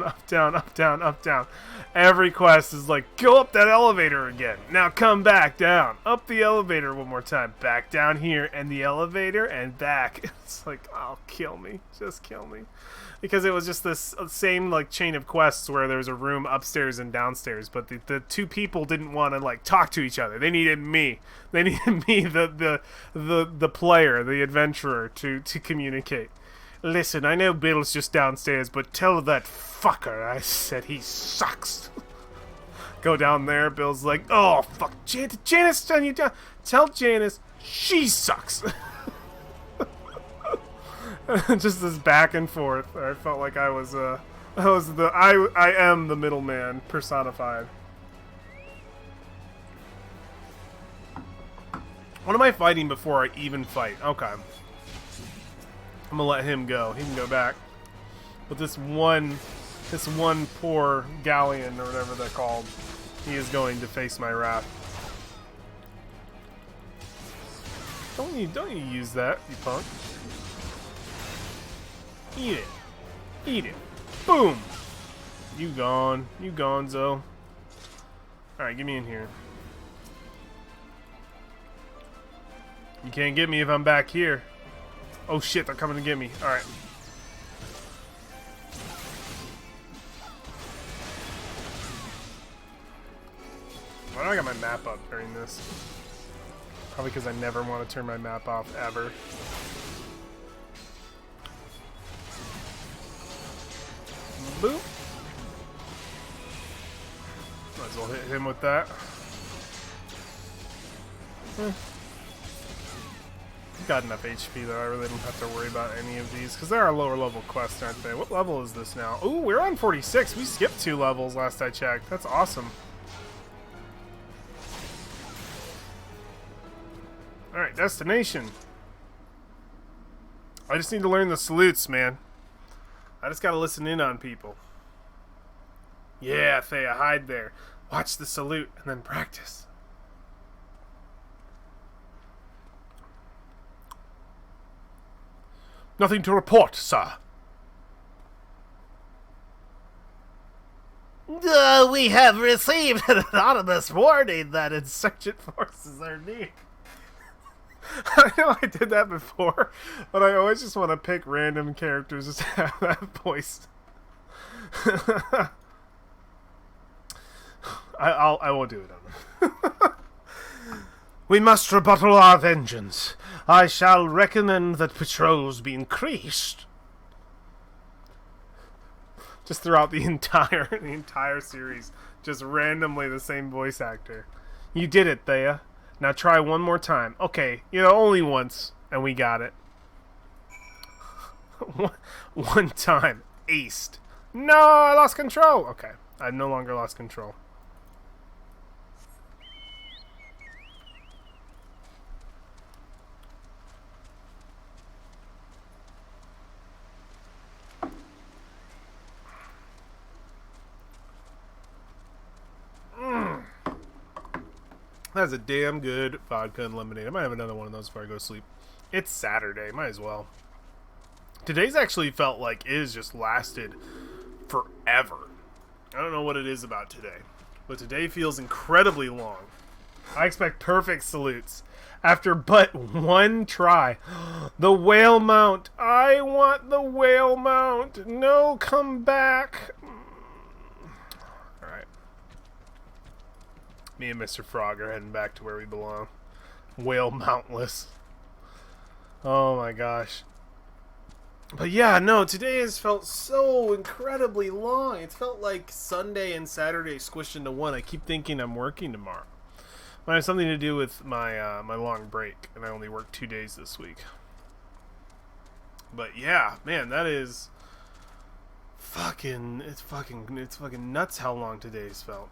up, down, up, down, up, down. Every quest is like, go up that elevator again. Now come back down. Up the elevator one more time. Back down here, and the elevator, and back. It's like, oh, kill me. Just kill me. Because it was just this same like chain of quests where there was a room upstairs and downstairs, but the two people didn't want to like talk to each other. They needed me. They needed me, the player, the adventurer, to communicate. Listen, I know Bill's just downstairs, but tell that fucker I said he sucks. Go down there. Bill's like, oh fuck, Janice, turn you down. Tell Janice she sucks. Just this back and forth. I felt like I am the middleman personified. What am I fighting before I even fight? Okay. I'm gonna let him go. He can go back. But this one poor galleon or whatever they're called, he is going to face my wrath. Don't you use that, you punk. Eat it. Eat it. Boom! You gone. You gonzo. Alright, get me in here. You can't get me if I'm back here. Oh shit, they're coming to get me. Alright. Why do I got my map up during this? Probably because I never want to turn my map off, ever. Boop. Might as well hit him with that. Got enough HP though, I really don't have to worry about any of these, because there are lower level quests, aren't they? What level is this now? Ooh, we're on 46. We skipped 2 levels last I checked. That's awesome. Alright, destination. I just need to learn the salutes, man. I just gotta listen in on people. Yeah, Thea, hide there. Watch the salute and then practice. Nothing to report, sir. We have received an anonymous warning that insurgent forces are near. I know I did that before, but I always just want to pick random characters just to have that voice. I won't do it. We must rebuttal our vengeance. I shall recommend that patrols be increased. Just throughout the entire series, just randomly the same voice actor. You did it, Thea. Now try one more time. Okay, only once, and we got it. One time, aced. No, I lost control. Okay, I no longer lost control. That's a damn good vodka and lemonade. I might have another one of those before I go to sleep. It's Saturday. Might as well. Today's actually felt like it has just lasted forever. I don't know what it is about today, but today feels incredibly long. I expect perfect salutes after but one try. The whale mount. I want the whale mount. No, come back. Me and Mr. Frog are heading back to where we belong. Whale mountless. Oh my gosh. But yeah, no, today has felt so incredibly long. It's felt like Sunday and Saturday squished into one. I keep thinking I'm working tomorrow. Might have something to do with my my long break, and I only worked 2 days this week. But yeah, man, that is it's fucking nuts how long today's felt.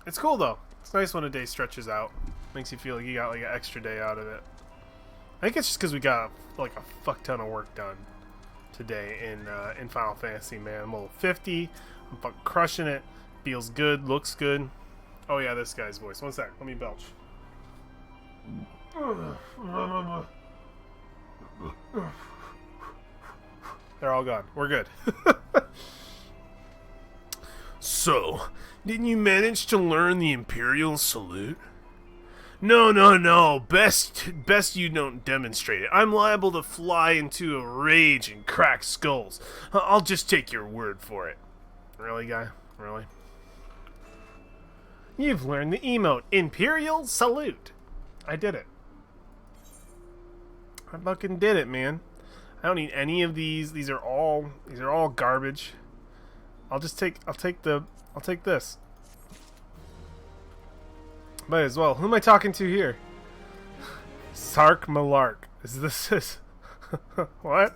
It's cool though. It's nice when a day stretches out. Makes you feel like you got like an extra day out of it. I think it's just because we got like a fuck ton of work done today in Final Fantasy, man. I'm level 50. I'm fucking crushing it. Feels good. Looks good. Oh yeah, this guy's voice. One sec. Let me belch. They're all gone. We're good. So, didn't you manage to learn the Imperial salute? No. Best you don't demonstrate it. I'm liable to fly into a rage and crack skulls. I'll just take your word for it. Really, guy? Really? You've learned the emote Imperial Salute. I did it. I fucking did it, man. I don't need any of these. These are all garbage. I'll take this. Might as well. Who am I talking to here? Sark Malark. Is this his... What?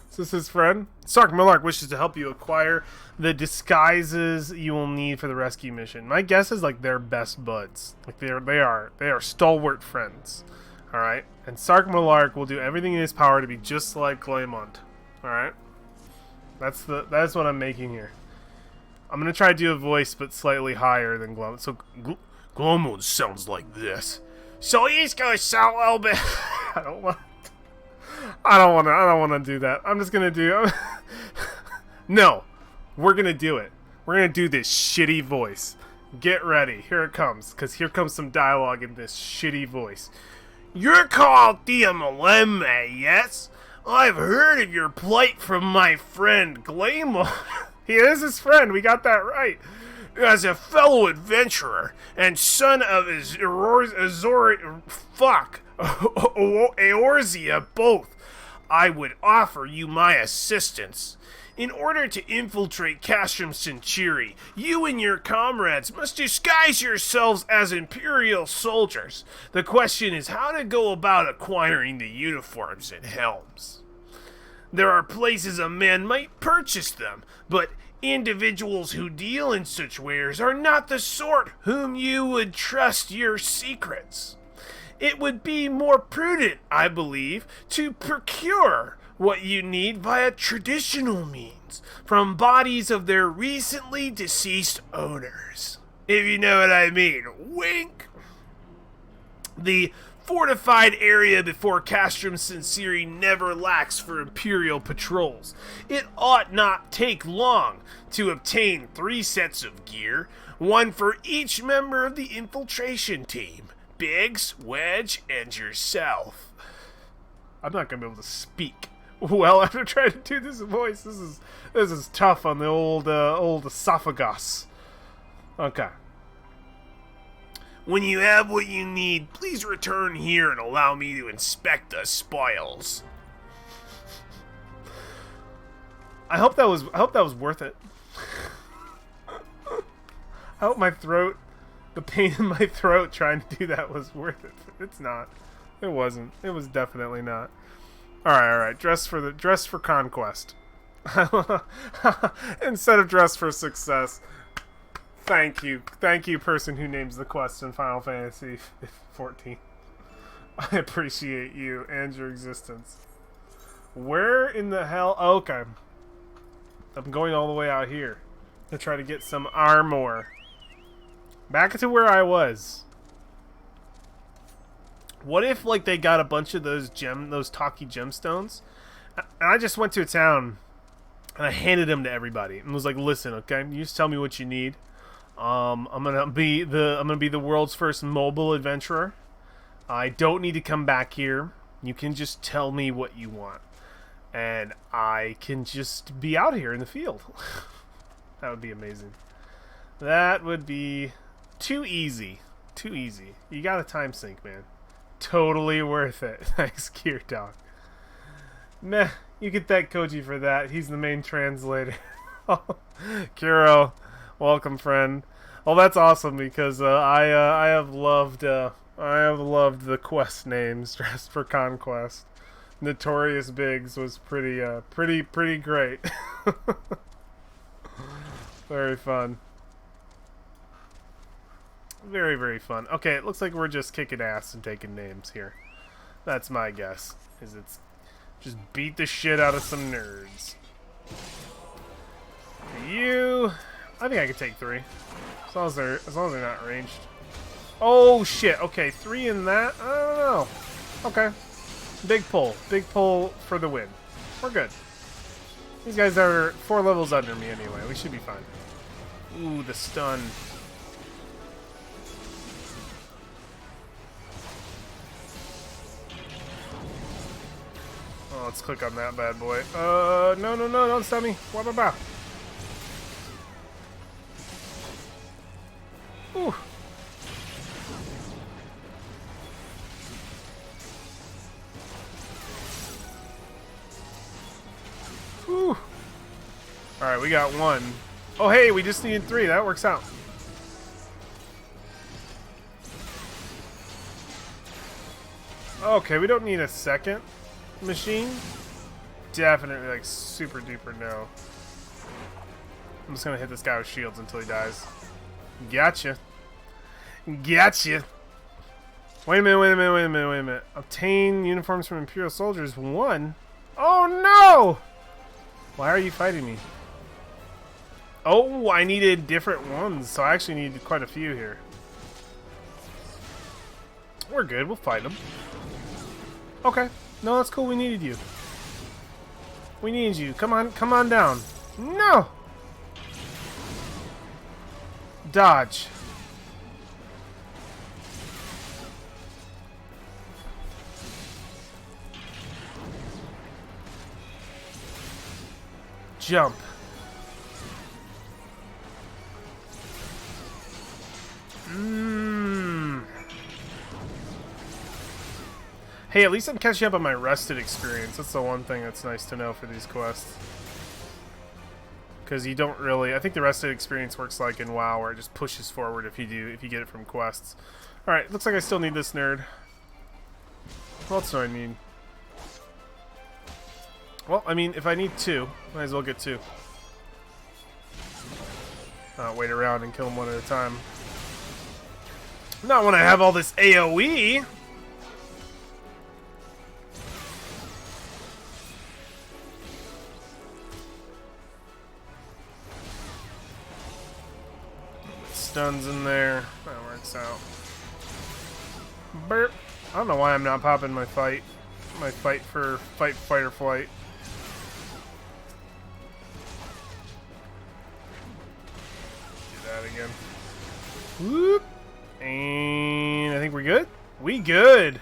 Is this his friend? Sark Malark wishes to help you acquire the disguises you will need for the rescue mission. My guess is like they're best buds. Like they are stalwart friends. Alright? And Sark Malark will do everything in his power to be just like Claymont. Alright? That's what I'm making here. I'm gonna try to do a voice but slightly higher than Glum. So Glomwood sounds like this. So he's gonna sound a little bit. I don't want to do that. I'm just gonna do. No, we're gonna do it. We're gonna do this shitty voice. Get ready. Here it comes. Cause here comes some dialogue in this shitty voice. You're called Diamalemme, yes? I've heard of your plight from my friend Glamour. He is his friend. We got that right. As a fellow adventurer and son of Eorzea both, I would offer you my assistance. In order to infiltrate Castrum Centuri, you and your comrades must disguise yourselves as Imperial soldiers. The question is how to go about acquiring the uniforms and helms. There are places a man might purchase them, but individuals who deal in such wares are not the sort whom you would trust your secrets. It would be more prudent, I believe, to procure what you need via traditional means from bodies of their recently deceased owners. If you know what I mean. Wink! The fortified area before Castrum Centuri never lacks for Imperial patrols. It ought not take long to obtain 3 sets of gear, 1 for each member of the infiltration team. Biggs, Wedge, and yourself. I'm not gonna be able to speak well after trying to do this voice. This is tough on the old esophagus. Okay. When you have what you need, please return here and allow me to inspect the spoils. I hope that was worth it. I hope the pain in my throat trying to do that was worth it. It's not. It wasn't. It was definitely not. All right. Dress for conquest. Instead of dress for success. Thank you, person who names the quest in Final Fantasy XIV. I appreciate you and your existence. Where in the hell? Oh, okay. I'm going all the way out here to try to get some armor. Back to where I was. What if, like, they got a bunch of those Taki gemstones, and I just went to a town and I handed them to everybody and was like, "Listen, okay, you just tell me what you need. I'm gonna be the world's first mobile adventurer. I don't need to come back here. You can just tell me what you want, and I can just be out here in the field." That would be amazing. That would be too easy. Too easy. You got a time sink, man. Totally worth it. Thanks, Gear Dog. Meh. You can thank Koji for that. He's the main translator. Kuro, welcome, friend. Well, that's awesome because I have loved the quest names dressed for conquest. Notorious Biggs was pretty great. Very fun. Very, very fun. Okay, it looks like we're just kicking ass and taking names here. That's my guess. Is it's just beat the shit out of some nerds. You, I think I could take 3. As long as they're not ranged. Oh shit. Okay, 3 in that. I don't know. Okay. Big pull for the win. We're good. These guys are 4 levels under me anyway. We should be fine. Ooh, the stun. Oh, let's click on that bad boy. No, don't stop me. Blah, blah, blah. Ooh. Ooh. Alright, we got 1. Oh, hey, we just needed 3. That works out. Okay, we don't need a second machine. Definitely, like, super duper no. I'm just gonna hit this guy with shields until he dies. Gotcha. Gotcha. Wait a minute. Obtain uniforms from Imperial soldiers. 1? Oh, no! Why are you fighting me? Oh, I needed different ones, so I actually needed quite a few here. We're good. We'll fight them. Okay. No, that's cool. We needed you. We need you. Come on down. No! Dodge. Jump. Hey, at least I'm catching up on my rested experience. That's the one thing that's nice to know for these quests. Because you don't really... I think the rested experience works like in WoW, where it just pushes forward if you get it from quests. Alright, looks like I still need this nerd. What else do I need? Well, I mean, if I need 2, might as well get 2. Wait around and kill them one at a time. Not when I have all this AoE! Stuns in there. That works out. Burp. I don't know why I'm not popping my fight. My fight, fight or flight. Do that again. Whoop. And I think we're good. We good.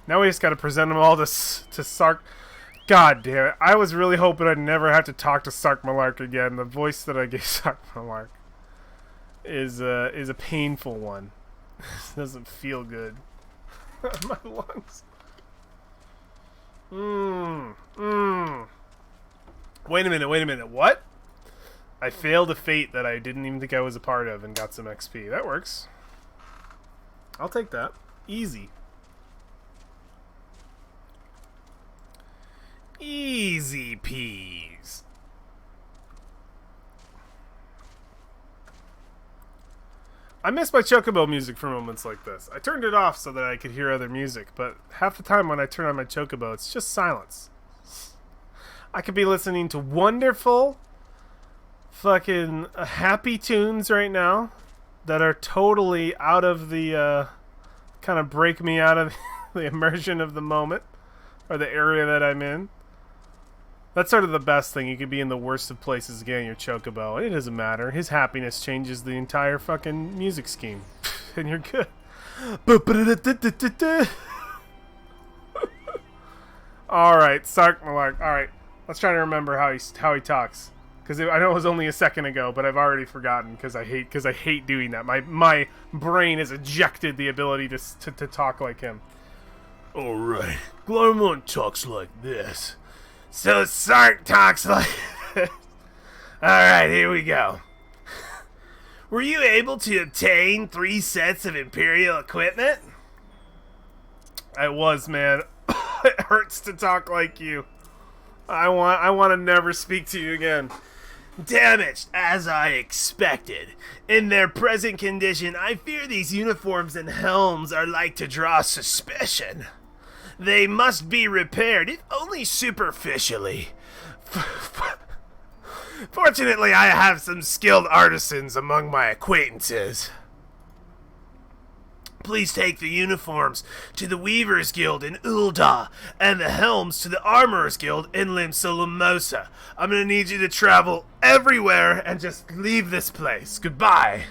Now we just gotta present them all to Sark. God damn it. I was really hoping I'd never have to talk to Sark Malark again. The voice that I gave Sark Malark is a painful one. Doesn't feel good. My lungs. Wait a minute. What? I failed a fate that I didn't even think I was a part of and got some XP. That works. I'll take that. Easy. Easy peas. I miss my Chocobo music for moments like this. I turned it off so that I could hear other music, but half the time when I turn on my Chocobo, it's just silence. I could be listening to wonderful, fucking happy tunes right now that are totally out of the, kind of break me out of the immersion of the moment, or the area that I'm in. That's sort of the best thing. You could be in the worst of places getting your Chocobo, and it doesn't matter. His happiness changes the entire fucking music scheme. And you're good. Alright, Sark Malark. Alright, let's try to remember how he talks. Because I know it was only a second ago, but I've already forgotten because I hate doing that. My brain has ejected the ability to talk like him. Alright, Glarmont talks like this. So Sark talks like this. Alright, here we go. Were you able to obtain 3 sets of Imperial equipment? I was, man. It hurts to talk like you. I want to never speak to you again. Damaged, as I expected. In their present condition, I fear these uniforms and helms are like to draw suspicion. They must be repaired, if only superficially. Fortunately, I have some skilled artisans among my acquaintances. Please take the uniforms to the Weavers Guild in Ul'dah, and the helms to the Armorers Guild in Limsolomosa. I'm gonna need you to travel everywhere and just leave this place. Goodbye.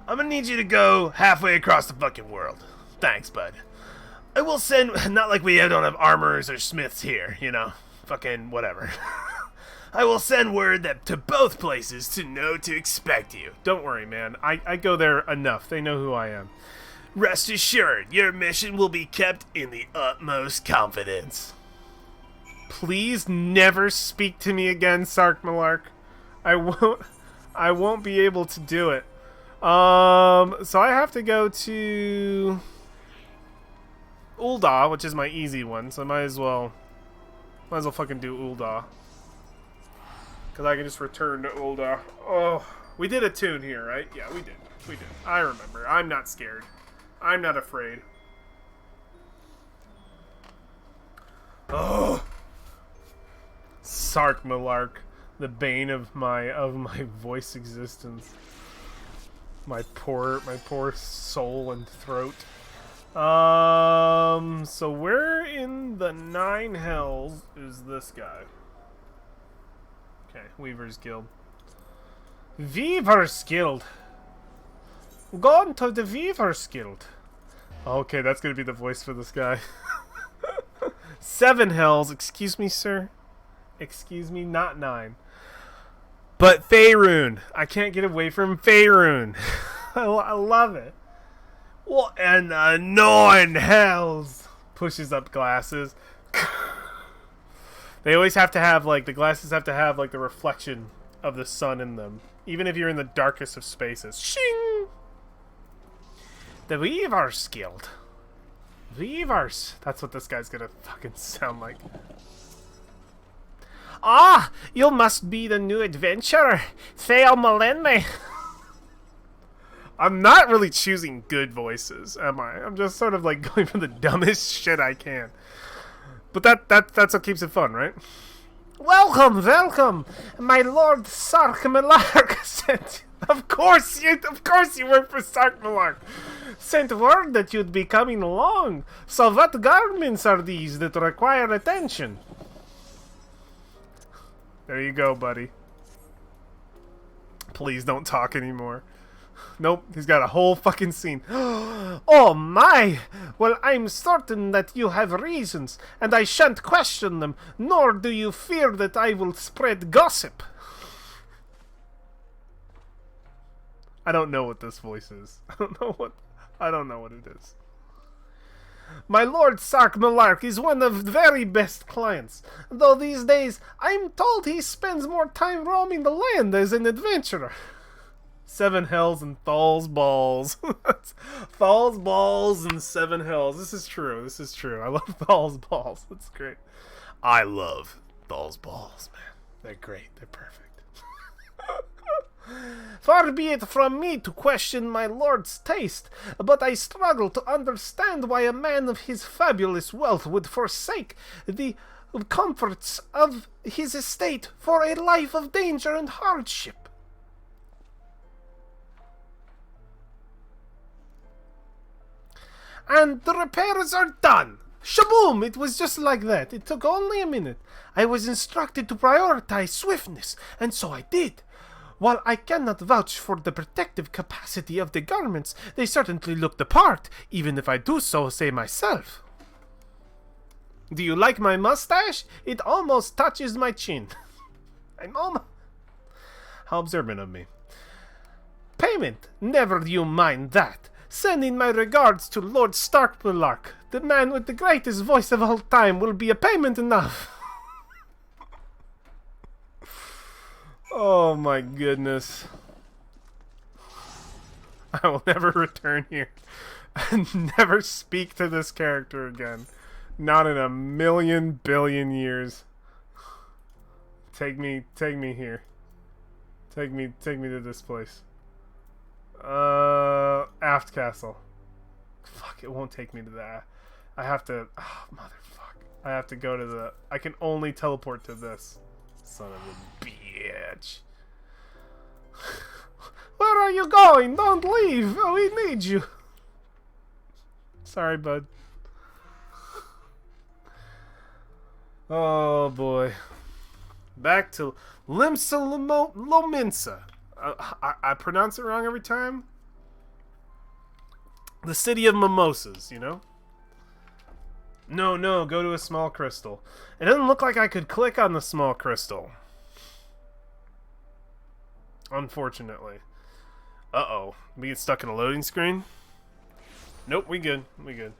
I'm gonna need you to go halfway across the fucking world. Thanks, bud. I will send... Not like we don't have armorers or smiths here, you know. Fucking whatever. I will send word that to both places to know to expect you. Don't worry, man. I go there enough. They know who I am. Rest assured, your mission will be kept in the utmost confidence. Please never speak to me again, Sarkmalark. I won't be able to do it. So I have to go to Ul'dah, which is my easy one, so I might as well fucking do Ul'dah. Because I can just return to Ul'dah. Oh, we did a tune here, right? Yeah, we did. We did. I remember. I'm not scared. I'm not afraid. Oh, Sarkmalark, the bane of my voice existence. My poor soul and throat. So where in the 9 hells is this guy? Okay, Weaver's Guild. Weaver's Guild. Gone to the Weaver's Guild. Okay, that's gonna be the voice for this guy. 7 hells. Excuse me, sir. Excuse me, not 9. But Faerun. I can't get away from Faerun. I love it. What in the 9 hells? Pushes up glasses. They always have to have, like, the glasses have to have, like, the reflection of the sun in them. Even if you're in the darkest of spaces. Shing! The Weavers Guild. Weavers. That's what this guy's gonna fucking sound like. Ah! You must be the new adventurer. Theo Malene. I'm not really choosing good voices, am I? I'm just sort of, like, going for the dumbest shit I can. But that's what keeps it fun, right? Welcome, welcome, my Lord Sarkmalark sent. Of course you work for Sarkmalark. Sent word that you'd be coming along. So what garments are these that require attention? There you go, buddy. Please don't talk anymore. Nope, he's got a whole fucking scene. Oh my! Well, I'm certain that you have reasons, and I shan't question them, nor do you fear that I will spread gossip. I don't know what this voice is. I don't know what it is. My Lord Sarkmalark is one of the very best clients, though these days I'm told he spends more time roaming the land as an adventurer. 7 hells and Thal's balls. Thal's balls and 7 hells. This is true. This is true. I love Thal's balls. That's great. I love Thal's balls, man. They're great. They're perfect. Far be it from me to question my lord's taste, but I struggle to understand why a man of his fabulous wealth would forsake the comforts of his estate for a life of danger and hardship. And the repairs are done. Shaboom! It was just like that. It took only a minute. I was instructed to prioritize swiftness, and so I did. While I cannot vouch for the protective capacity of the garments, they certainly looked the part, even if I do so say myself. Do you like my mustache? It almost touches my chin. I'm almost... How observant of me. Payment? Never you mind that. Sending my regards to Lord Sarkmalark. The man with the greatest voice of all time will be a payment enough. Oh my goodness. I will never return here and never speak to this character again. Not in a million billion years. Take me here. Take me to this place. Aft Castle. Fuck, it won't take me to that. I have to... Oh, motherfuck. I have to go to the... I can only teleport to this. Son of a bitch. Where are you going? Don't leave. Oh, we need you. Sorry, bud. Oh, boy. Back to Limsa Lominsa. I pronounce it wrong every time. The city of mimosas, you know? No, go to a small crystal. It doesn't look like I could click on the small crystal. Unfortunately. Uh-oh. We get stuck in a loading screen? Nope, we good. We good.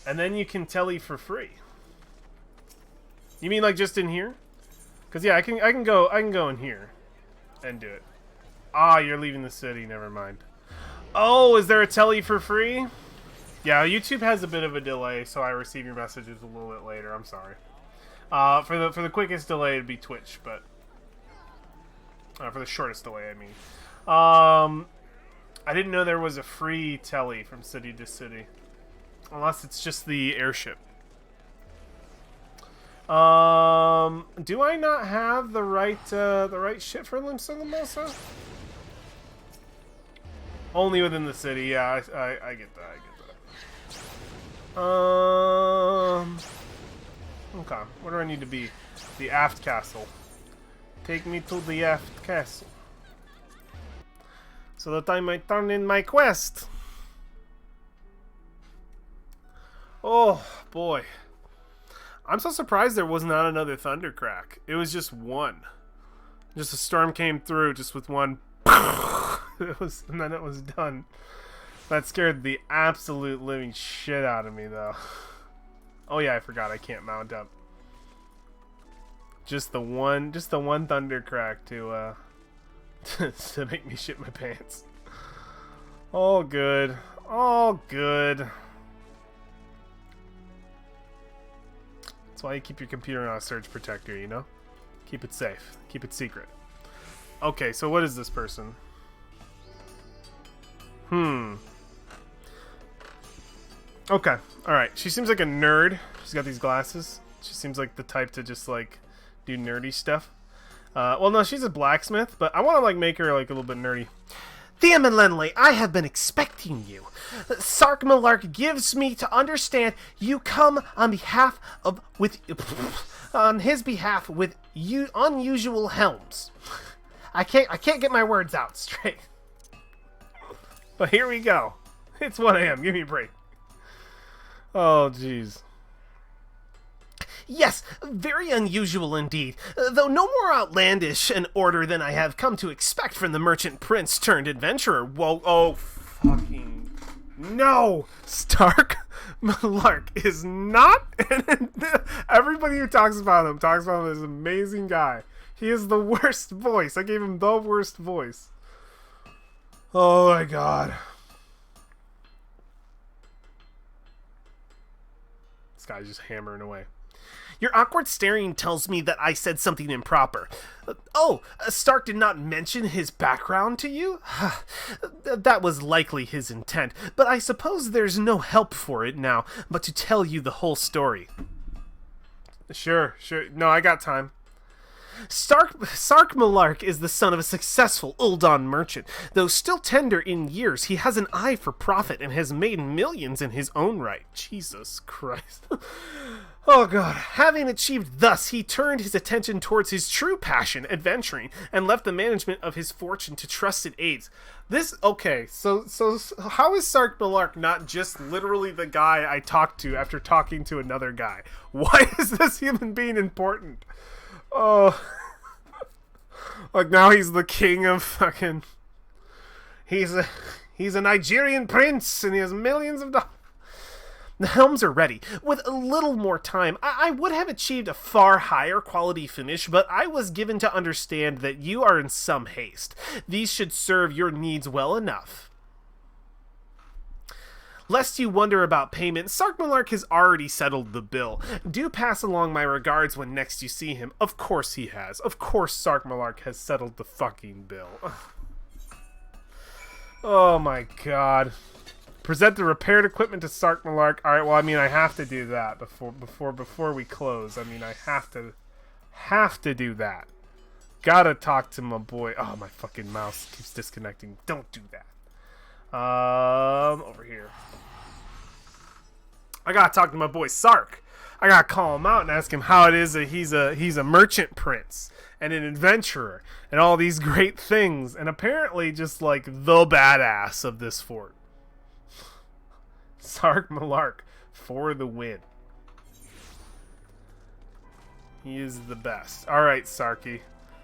And then you can tele for free. You mean like just in here? Cause yeah, I can go in here and do it. Ah, you're leaving the city, never mind. Oh, is there a tele for free? Yeah, YouTube has a bit of a delay, so I receive your messages a little bit later. I'm sorry. For the quickest delay, it'd be Twitch, but for the shortest delay, I mean. I didn't know there was a free tele from city to city, unless it's just the airship. Do I not have the right shit for Limsa Limosa? Only within the city, yeah. I get that. Okay. Where do I need to be? The aft castle. Take me to the aft castle, so that I might turn in my quest. Oh boy. I'm so surprised there was not another thundercrack. It was just one. Just a storm came through just with one. And then it was done. That scared the absolute living shit out of me, though. Oh yeah, I forgot I can't mount up. Just the one thundercrack to to make me shit my pants. All good. All good. That's why you keep your computer on a surge protector, you know? Keep it safe. Keep it secret. Okay, so what is this person? Okay, alright. She seems like a nerd. She's got these glasses. She seems like the type to just, like, do nerdy stuff. Well, no, she's a blacksmith, but I want to, like, make her, like, a little bit nerdy. Theomelenle, I have been expecting you. Sarkmalark gives me to understand you come on behalf of on his behalf with unusual helms. I can't get my words out straight. But here we go. It's 1 a.m. Give me a break. Oh, jeez. Yes, very unusual indeed, though no more outlandish an order than I have come to expect from the merchant prince turned adventurer. Whoa, oh, fucking no! Stark Malark is not. Everybody who talks about him as an amazing guy. He is the worst voice. I gave him the worst voice. Oh my god. This guy's just hammering away. Your awkward staring tells me that I said something improper. Stark did not mention his background to you? That was likely his intent, but I suppose there's no help for it now but to tell you the whole story. Sure. No, I got time. Sarkmalark is the son of a successful Uldan merchant. Though still tender in years, he has an eye for profit and has made millions in his own right. Jesus Christ. Oh god. Having achieved thus, he turned his attention towards his true passion, adventuring, and left the management of his fortune to trusted aides. So how is Sarkmalark not just literally the guy I talked to after talking to another guy? Why is this human being important? Oh. Like now he's the king of fucking... He's a Nigerian prince and he has millions of dollars. The helms are ready. With a little more time, I would have achieved a far higher quality finish, but I was given to understand that you are in some haste. These should serve your needs well enough. Lest you wonder about payment, Sarkmalark has already settled the bill. Do pass along my regards when next you see him. Of course he has. Of course Sarkmalark has settled the fucking bill. Oh my god. Present the repaired equipment to Sarkmalark. Alright, well, I mean, I have to do that before we close. I mean, I have to do that. gotta talk to my boy. Oh, my fucking mouse keeps disconnecting. Don't do that. Over here. I gotta talk to my boy Sark. I gotta call him out and ask him how it is that he's a merchant prince and an adventurer and all these great things, and apparently just like the badass of this fort. Sark Malark for the win. He is the best. All right, Sarky.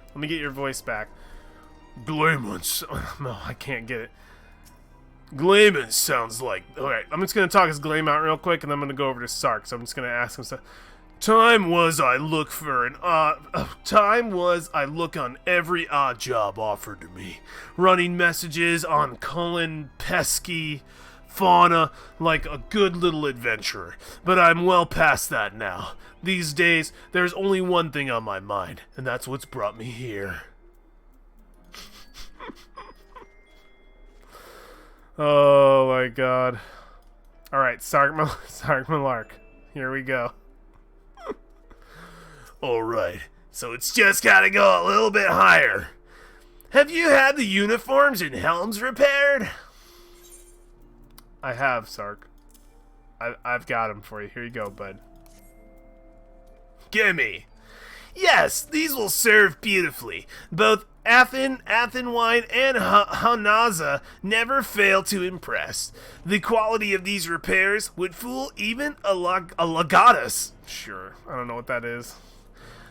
Let me get your voice back. Gleeman. No, I can't get it. Gleeman sounds like... Alright, I'm just going to talk as Gleam out real quick, and then I'm going to go over to Sark. So I'm just going to ask him stuff. Time was I look on every odd job offered to me. Running messages on Cullen, pesky fauna, like a good little adventurer. But I'm well past that now. These days, there's only one thing on my mind, and that's what's brought me here. Oh my god. Alright, Sark Malark. Here we go. Alright, so it's just gotta go a little bit higher. Have you had the uniforms and helms repaired? I have, Sark. I've got them for you. Here you go, bud. Gimme. Yes, these will serve beautifully. Both Athenwine and Hanaza never fail to impress. The quality of these repairs would fool even a Legatus. Sure, I don't know what that is.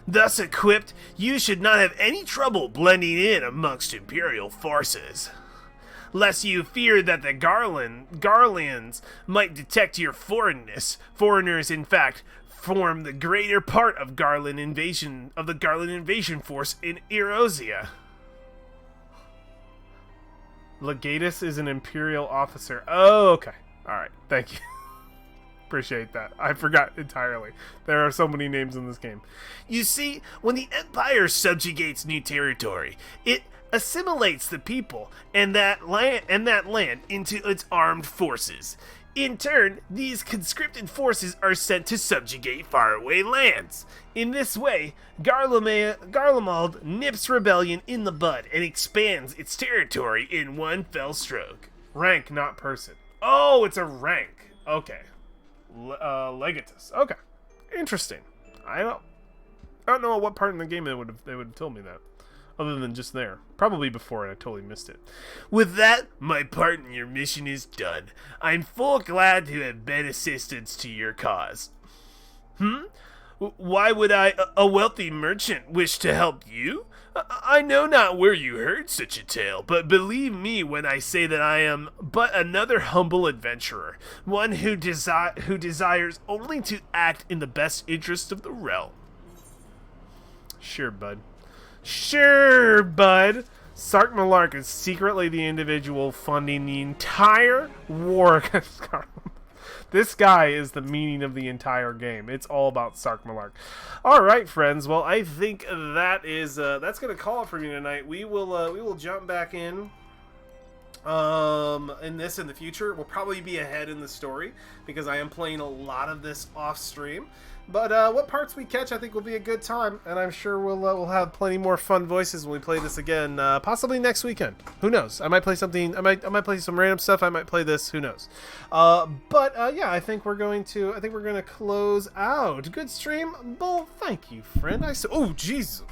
Thus equipped, you should not have any trouble blending in amongst Imperial forces. Lest you fear that the Garlands might detect your foreignness. Foreigners, in fact, form the greater part of the Garland invasion force in Erosia. Legatus is an Imperial officer. Oh, okay. Alright, thank you. Appreciate that. I forgot entirely. There are so many names in this game. You see, when the Empire subjugates new territory, it assimilates the people and that land into its armed forces. In turn, these conscripted forces are sent to subjugate faraway lands. In this way, Garlemald nips rebellion in the bud and expands its territory in one fell stroke. Rank, not person. Oh, it's a rank. Okay. Legatus. Okay. Interesting. I don't know what part in the game they would have told me that. Other than just there. Probably before, and I totally missed it. With that, my part in your mission is done. I'm full glad to have been assistance to your cause. Why would a wealthy merchant, wish to help you? I know not where you heard such a tale, but believe me when I say that I am but another humble adventurer, one who desires only to act in the best interest of the realm. Sure, bud. Sure, bud. Sark Malark is secretly the individual funding the entire war against Garland. This guy is the meaning of the entire game. It's all about Sark Malark. All right, friends. Well, I think that is that's gonna call it for me tonight. We will jump back in this in the future. We'll probably be ahead in the story because I am playing a lot of this off stream. But what parts we catch, I think, will be a good time, and I'm sure we'll have plenty more fun voices when we play this again, possibly next weekend. Who knows? I might play something. I might play some random stuff. I might play this. Who knows? Yeah, I think we're going to close out. Good stream, Bull. Thank you, friend. Oh, jeez.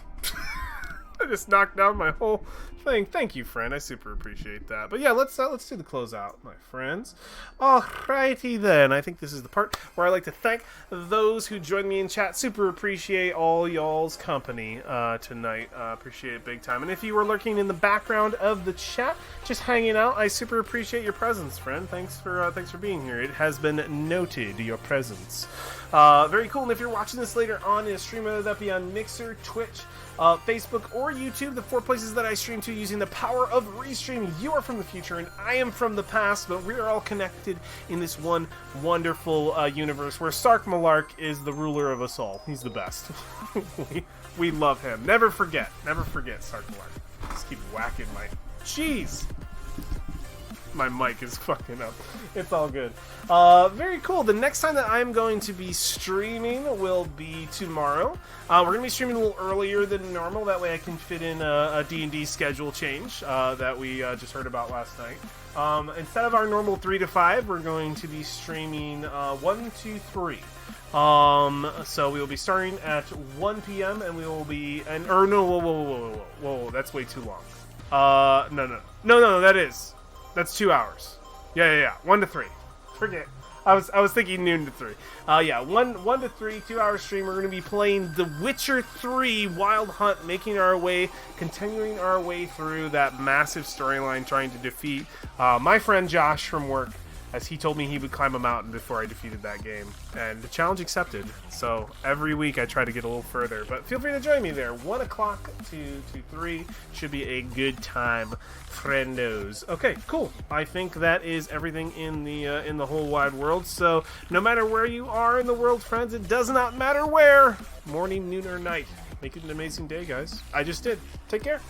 I just knocked down my whole thing. Thank you, friend. I super appreciate that. But yeah, let's do the closeout, my friends. Alrighty then. I think this is the part where I like to thank those who joined me in chat. Super appreciate all y'all's company tonight. Appreciate it big time. And if you were lurking in the background of the chat, just hanging out, I super appreciate your presence, friend. Thanks for being here. It has been noted, your presence. Very cool. And if you're watching this later on in a stream, whether that be on Mixer, Twitch, Facebook, or YouTube, the 4 places that I stream to using the power of Restream. You are from the future and I am from the past, but we are all connected in this one wonderful universe where Sark Malark is the ruler of us all. He's the best. we love him. Never forget Sark Malark. Just keep whacking my... Jeez! my mic is fucking up. It's all good. Very cool. The next time that I'm going to be streaming will be tomorrow. We're going to be streaming a little earlier than normal. That way I can fit in a D&D schedule change that we just heard about last night. Instead of our normal 3 to 5, we're going to be streaming 1 to 3. So we will be starting at 1 p.m. and we will be whoa, that's way too long. No, that's 2 hours. Yeah, 1 to 3. Forget. I was thinking noon to 3. 1 to 3, 2 hour stream. We're going to be playing The Witcher 3 Wild Hunt, continuing our way through that massive storyline, trying to defeat my friend Josh from work, as he told me he would climb a mountain before I defeated that game. And the challenge accepted. So every week I try to get a little further. But feel free to join me there. 1 o'clock to 3 should be a good time, friendos. Okay, cool. I think that is everything in the whole wide world. So no matter where you are in the world, friends, it does not matter where. Morning, noon, or night. Make it an amazing day, guys. I just did. Take care.